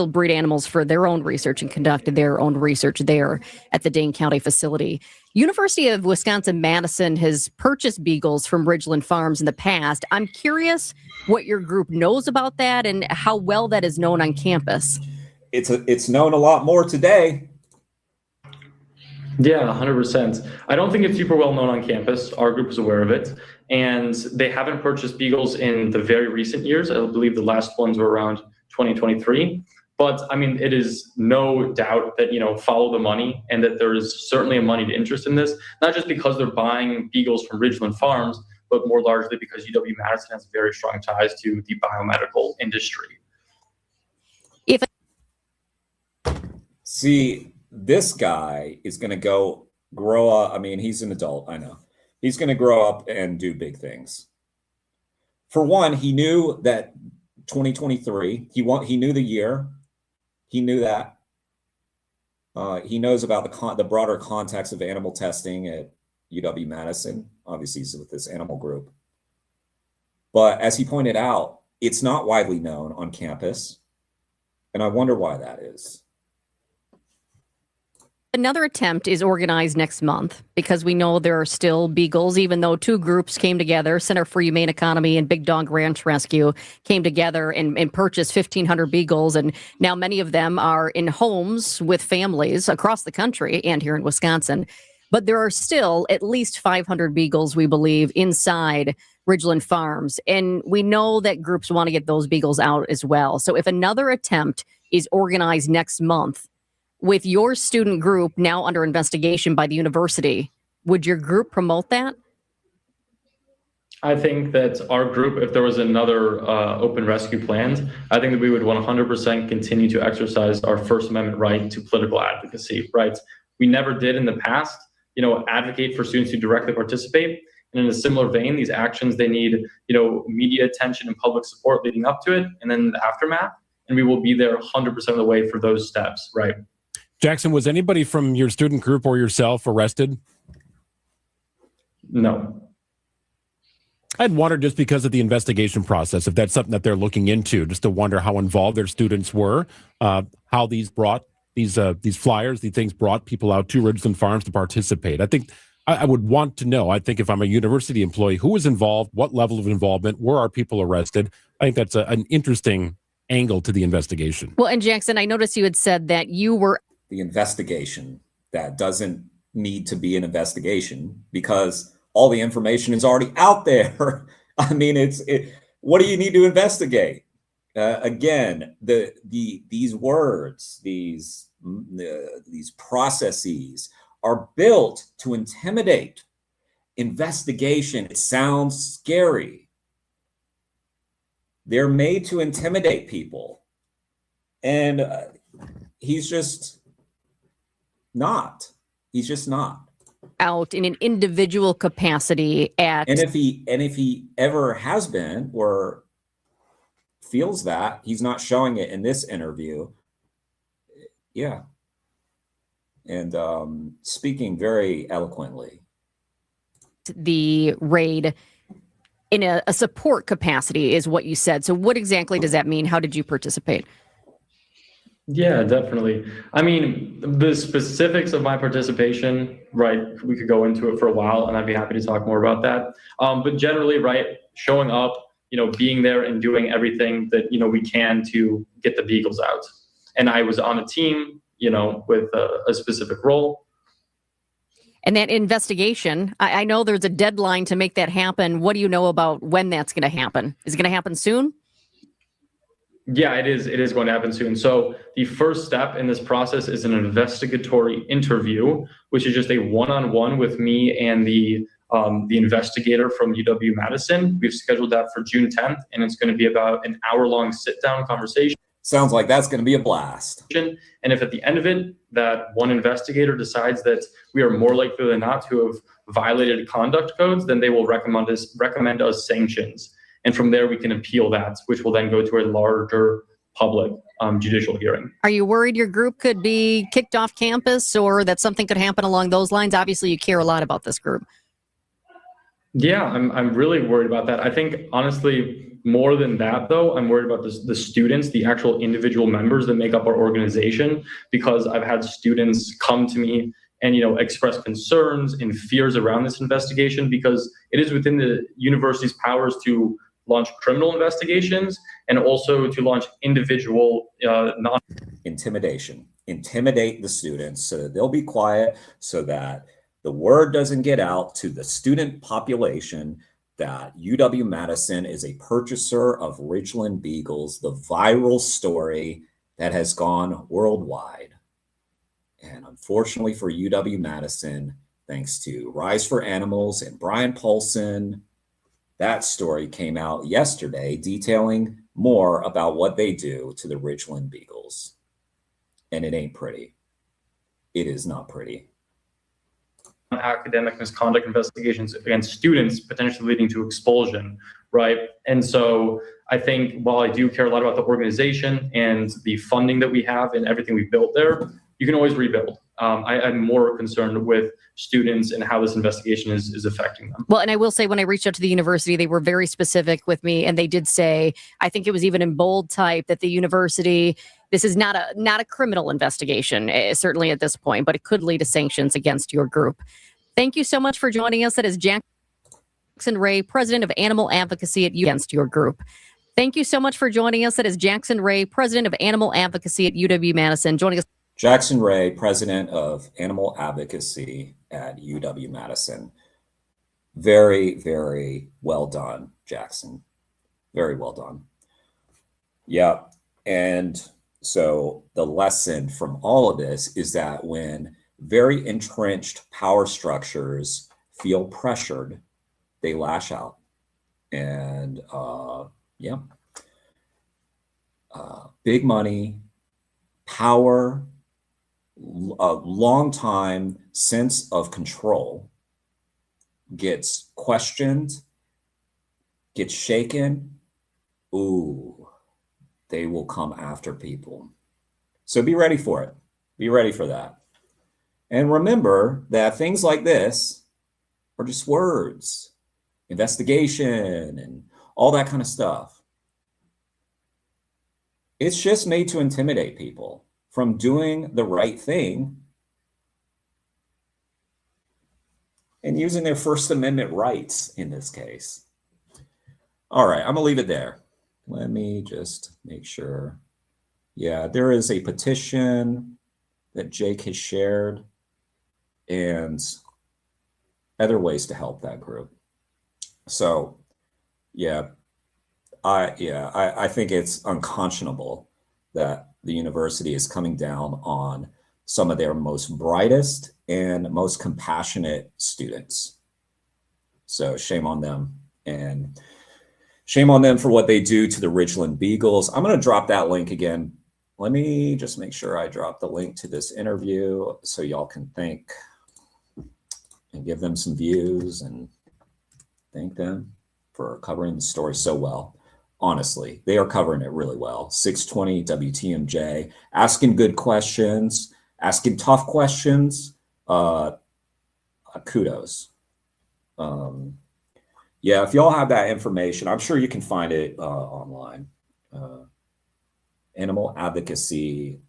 breed animals for their own research and conduct their own research there at the Dane County facility. University of Wisconsin-Madison has purchased beagles from Ridgeland Farms in the past. I'm curious what your group knows about that and how well that is known on campus. It's known a lot more today. Yeah, 100%. I don't think it's super well known on campus. Our group is aware of it. And they haven't purchased beagles in the very recent years. I believe the last ones were around 2023. But I mean, it is no doubt that, follow the money and that there is certainly a moneyed interest in this, not just because they're buying beagles from Ridgeland Farms, but more largely because UW-Madison has very strong ties to the biomedical industry. See, this guy is going to grow up. I mean, he's an adult. I know. He's going to grow up and do big things. For one, he knew that 2023, he knew the year. He knew that. He knows about the broader context of animal testing at UW-Madison. Obviously, he's with this animal group. But as he pointed out, it's not widely known on campus. And I wonder why that is. Another attempt is organized next month because we know there are still beagles, even though two groups came together, Center for Humane Economy and Big Dog Ranch Rescue came together and purchased 1,500 beagles. And now many of them are in homes with families across the country and here in Wisconsin. But there are still at least 500 beagles, we believe, inside Ridgeland Farms. And we know that groups want to get those beagles out as well. So if another attempt is organized next month, with your student group now under investigation by the university, would your group promote that? I think that our group, if there was another open rescue planned, I think that we would 100% continue to exercise our First Amendment right to political advocacy, right? We never did in the past, advocate for students who directly participate. And in a similar vein, these actions, they need, media attention and public support leading up to it, and then the aftermath. And we will be there 100% of the way for those steps, right? Jackson, was anybody from your student group or yourself arrested? No. I'd wonder, just because of the investigation process, if that's something that they're looking into, just to wonder how involved their students were, how these flyers, these things brought people out to Ridgeland Farms to participate. I think I would want to know. I think if I'm a university employee, who was involved, what level of involvement, where are people arrested? I think that's an interesting angle to the investigation. Well, and Jackson, I noticed you had said that you were the investigation that doesn't need to be an investigation because all the information is already out there. I mean, what do you need to investigate? Again, these words, these processes are built to intimidate. Investigation, it sounds scary. They're made to intimidate people. And he's just not. He's just not. Out in an individual capacity at. And if he ever has been or feels that, he's not showing it in this interview. Yeah. And speaking very eloquently. The raid in a support capacity is what you said. So what exactly does that mean? How did you participate? Yeah, definitely. I mean, the specifics of my participation, right, we could go into it for a while and I'd be happy to talk more about that. But generally, right, showing up, being there and doing everything that, we can to get the Beagles out. And I was on a team, with a specific role. And that investigation, I know there's a deadline to make that happen. What do you know about when that's going to happen? Is it going to happen soon? Yeah, it is. It is going to happen soon. So the first step in this process is an investigatory interview, which is just a one-on-one with me and the investigator from UW-Madison. We've scheduled that for June 10th, and it's going to be about an hour-long sit-down conversation. Sounds like that's going to be a blast. And if at the end of it, that one investigator decides that we are more likely than not to have violated conduct codes, then they will recommend us sanctions. And from there, we can appeal that, which will then go to a larger public judicial hearing. Are you worried your group could be kicked off campus or that something could happen along those lines? Obviously, you care a lot about this group. Yeah, I'm really worried about that. I think, honestly, more than that, though, I'm worried about the students, the actual individual members that make up our organization, because I've had students come to me and express concerns and fears around this investigation, because it is within the university's powers to launch criminal investigations and also to launch individual intimidation. Intimidate the students so that they'll be quiet, so that the word doesn't get out to the student population that UW-Madison is a purchaser of Ridglan Beagles, the viral story that has gone worldwide. And unfortunately for UW-Madison, thanks to Rise for Animals and Brian Paulson, that story came out yesterday detailing more about what they do to the Ridglan Beagles. And it ain't pretty. It is not pretty. Academic misconduct investigations against students, potentially leading to expulsion, right? And so I think while I do care a lot about the organization and the funding that we have and everything we've built there, you can always rebuild. I'm more concerned with students and how this investigation is affecting them. Well, and I will say, when I reached out to the university, they were very specific with me, and they did say, I think it was even in bold type, that the university, this is not a criminal investigation, certainly at this point, but it could lead to sanctions against your group. Thank you so much for joining us. That is Jackson Ray, president of Animal Advocacy against your group. Thank you so much for joining us. That is Jackson Ray, president of Animal Advocacy at UW-Madison, joining us. Jackson Ray, president of Animal Advocacy at UW-Madison. Very, very well done, Jackson. Very well done. Yeah. And so the lesson from all of this is that when very entrenched power structures feel pressured, they lash out. And big money, power, a long time sense of control gets questioned, gets shaken. Ooh, they will come after people. So be ready for it. Be ready for that. And remember that things like this are just words, investigation and all that kind of stuff. It's just made to intimidate people from doing the right thing and using their First Amendment rights in this case. All right, I'm gonna leave it there. Let me just make sure. Yeah, there is a petition that Jake has shared and other ways to help that group. So I think it's unconscionable that the university is coming down on some of their most brightest and most compassionate students. So shame on them, and shame on them for what they do to the Ridglan Beagles. I'm going to drop that link again. Let me just make sure I drop the link to this interview so y'all can think and give them some views and thank them for covering the story so well. Honestly, they are covering it really well. 620 WTMJ, asking good questions, asking tough questions. Kudos. Yeah, if y'all have that information, I'm sure you can find it online. Animal Advocacy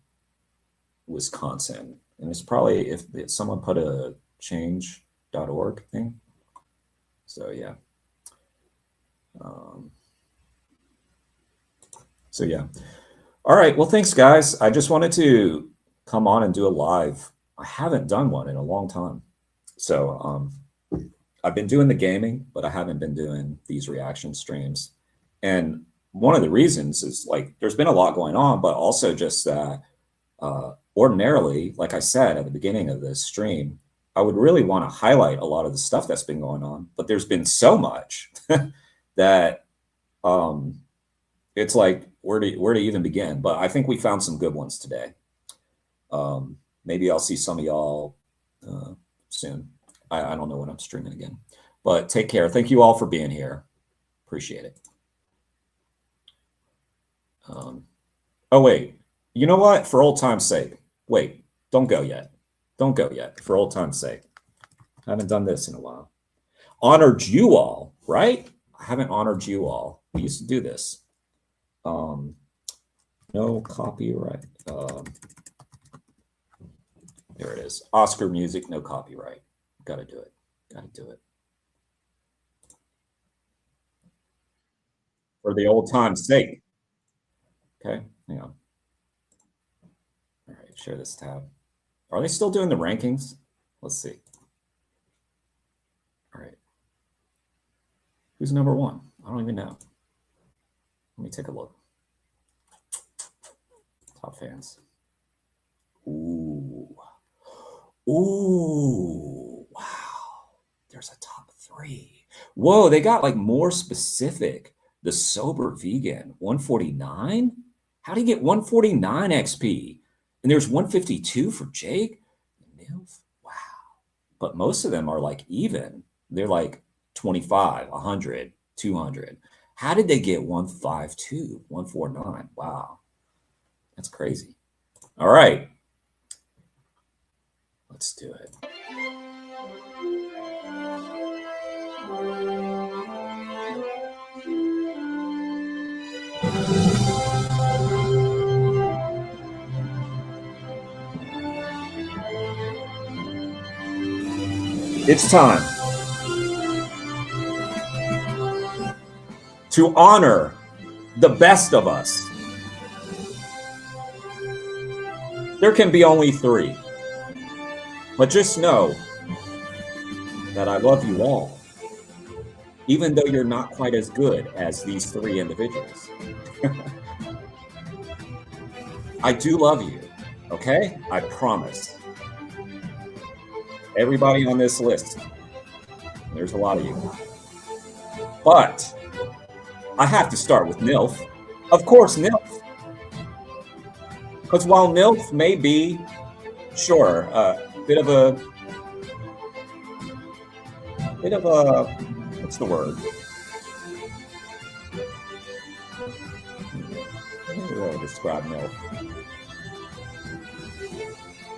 Wisconsin. And it's probably if someone put a change.org thing. So yeah. So yeah. All right. Well, thanks, guys. I just wanted to come on and do a live. I haven't done one in a long time. So I've been doing the gaming, but I haven't been doing these reaction streams. And one of the reasons is like there's been a lot going on, but also just that ordinarily, like I said at the beginning of this stream, I would really want to highlight a lot of the stuff that's been going on, but there's been so much that it's like where to even begin. But I think we found some good ones today. Maybe I'll see some of y'all soon. I don't know when I'm streaming again, but take care. Thank you all for being here. Appreciate it. Oh wait, you know what? For old time's sake, wait, don't go yet. Don't go yet. For old time's sake, I haven't done this in a while. Honored you all, right? I haven't honored you all. We used to do this. No copyright. There it is. Oscar music, no copyright. Got to do it. Got to do it. For the old time's sake. Okay, hang on. All right, share this tab. Are they still doing the rankings? Let's see. All right. Who's number one? I don't even know. Let me take a look. Top fans. Ooh. Ooh. Wow. There's a top 3. Whoa, they got like more specific. The Sober Vegan, 149? How do you get 149 XP? And there's 152 for Jake? Wow. But most of them are like even. They're like 25, 100, 200. How did they get 152, 149? Wow. That's crazy. All right. Let's do it. It's time to honor the best of us. There can be only 3, but just know that I love you all, even though you're not quite as good as these 3 individuals. I do love you, okay? I promise. Everybody on this list, there's a lot of you. But I have to start with NILF. Of course, NILF. Because while NILF may be, sure, a bit of a, what's the word? How do I describe NILF?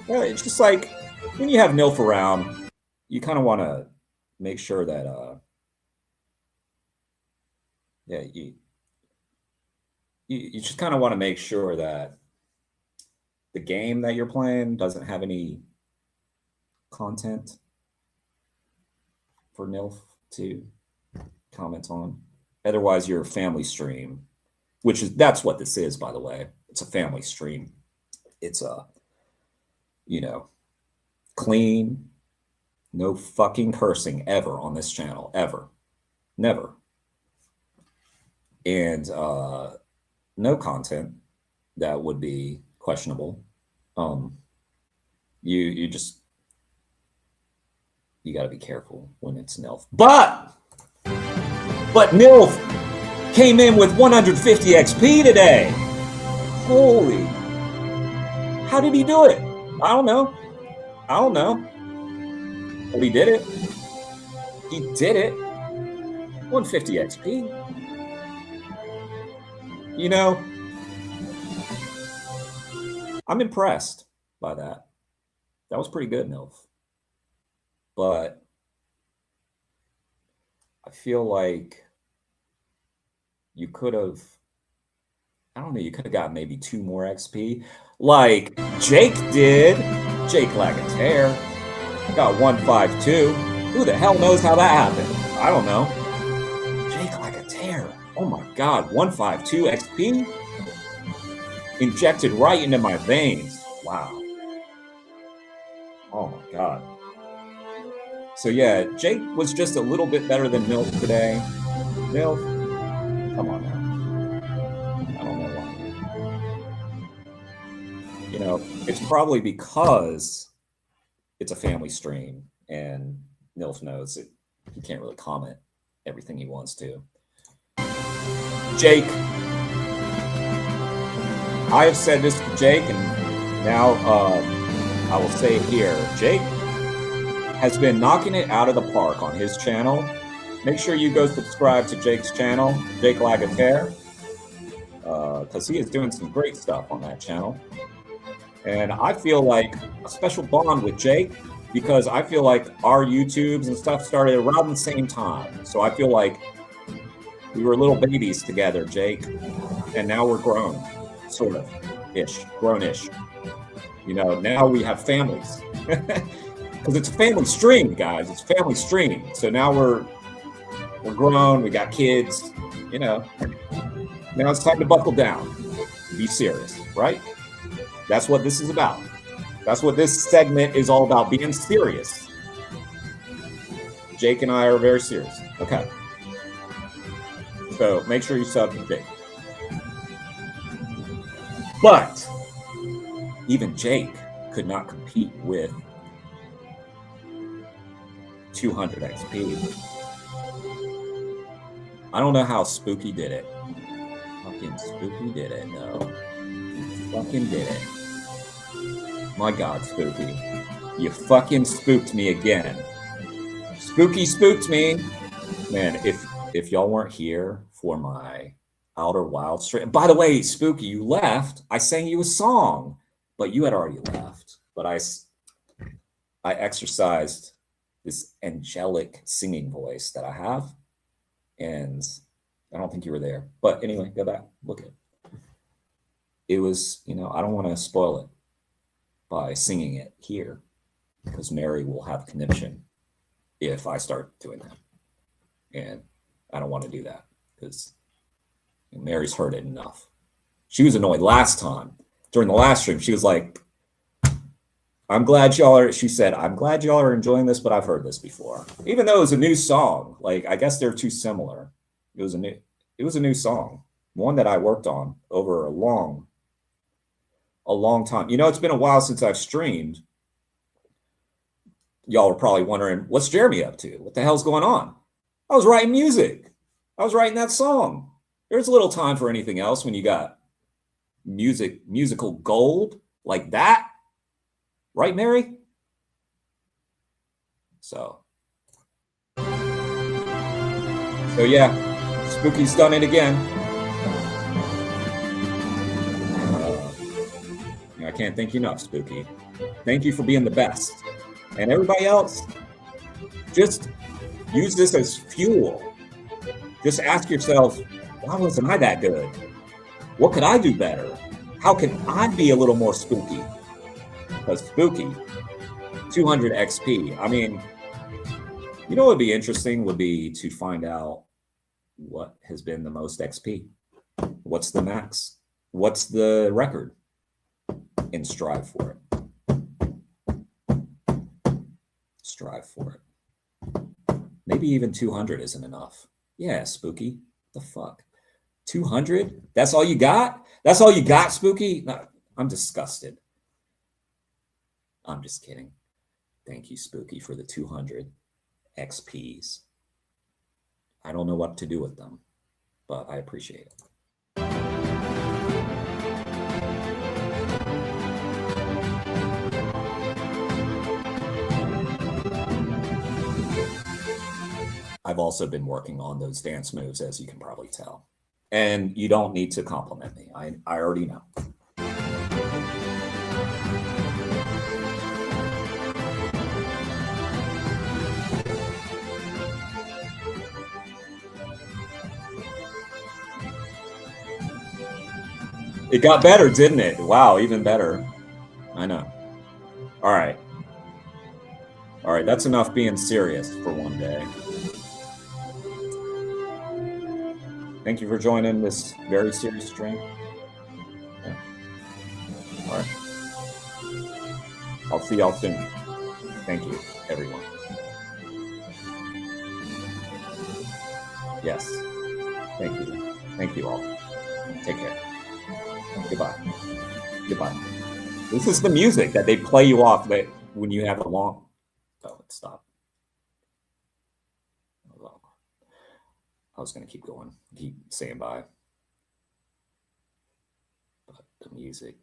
Well, it's just like when you have NILF around, you kind of want to make sure that, yeah, you just kind of want to make sure that the game that you're playing doesn't have any content for NILF to comment on. Otherwise, you're a family stream, that's what this is, by the way. It's a family stream. It's a, clean, no fucking cursing ever on this channel, ever. Never. And no content that would be questionable. You got to be careful when it's NILF. But NILF came in with 150 XP today. Holy. How did he do it? I don't know. But he did it. He did it. 150 XP. I'm impressed by that. That was pretty good, NILF. But I feel like you could have I don't know, you could have got maybe 2 more XP, like Jake did. Jake Lagatere got 152. Who the hell knows how that happened? I don't know. Jake Lagatere. Oh my God, 152 XP? Injected right into my veins. Wow. Oh my God. So yeah, Jake was just a little bit better than Milk today. Milk, come on now. I don't know why. You know, it's probably because it's a family stream and Milf knows that he can't really comment everything he wants to. Jake, I have said this to Jake, and now I will say it here. Jake has been knocking it out of the park on his channel. Make sure you go subscribe to Jake's channel, Jake Lagatere, because he is doing some great stuff on that channel. And I feel like a special bond with Jake, because I feel like our YouTubes and stuff started around the same time. So I feel like we were little babies together, Jake, and now we're grown, sort of, ish, grown-ish. You know, now we have families. Because it's a family stream, guys. It's a family stream. So now we're grown, we got kids, you know. Now it's time to buckle down. Be serious, right? That's what this is about. That's what this segment is all about, being serious. Jake and I are very serious. Okay. So make sure you sub to Jake. But even Jake could not compete with 200 XP. I don't know how Spooky did it. Fucking Spooky did it, no. Fucking did it. My God, Spooky. You fucking spooked me again. Spooky spooked me. Man, if y'all weren't here for my Outer Wild stream. By the way, Spooky, you left. I sang you a song, but you had already left. But I exercised this angelic singing voice that I have, and I don't think you were there. But anyway, go back, look at it. It was, you know, I don't want to spoil it by singing it here, because Mary will have conniption if I start doing that. And I don't want to do that, because Mary's heard it enough. She was annoyed last time. During the last stream, she was like, I'm glad y'all are, she said, I'm glad y'all are enjoying this, but I've heard this before. Even though it was a new song, like, I guess they're too similar. It was a new song, one that I worked on over a long time. You know, it's been a while since I've streamed. Y'all are probably wondering, what's Jeremy up to? What the hell's going on? I was writing music. I was writing that song. There's little time for anything else when you got musical gold like that. Right, Mary? So yeah, Spooky's done it again. I can't thank you enough, Spooky. Thank you for being the best. And everybody else, just use this as fuel. Just ask yourself, why wasn't I that good? What could I do better? How can I be a little more spooky? Because Spooky, 200 XP. I mean, you know what would be interesting would be to find out what has been the most XP. What's the max? What's the record? And strive for it. Strive for it. Maybe even 200 isn't enough. Yeah, Spooky. The fuck? 200? That's all you got? That's all you got, Spooky? No, I'm disgusted. I'm just kidding. Thank you, Spooky, for the 200 XPs. I don't know what to do with them, but I appreciate it. I've also been working on those dance moves, as you can probably tell. And you don't need to compliment me. I already know. It got better, didn't it? Wow, even better. I know. All right. All right, that's enough being serious for one day. Thank you for joining this very serious stream. Yeah. All right. I'll see y'all soon. Thank you, everyone. Yes. Thank you. Thank you all. Take care. Goodbye. Goodbye. This is the music that they play you off that when you have a long. Oh, it stopped. I was going to keep going, keep saying bye. But the music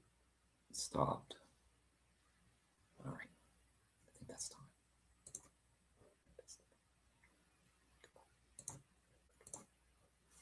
stopped.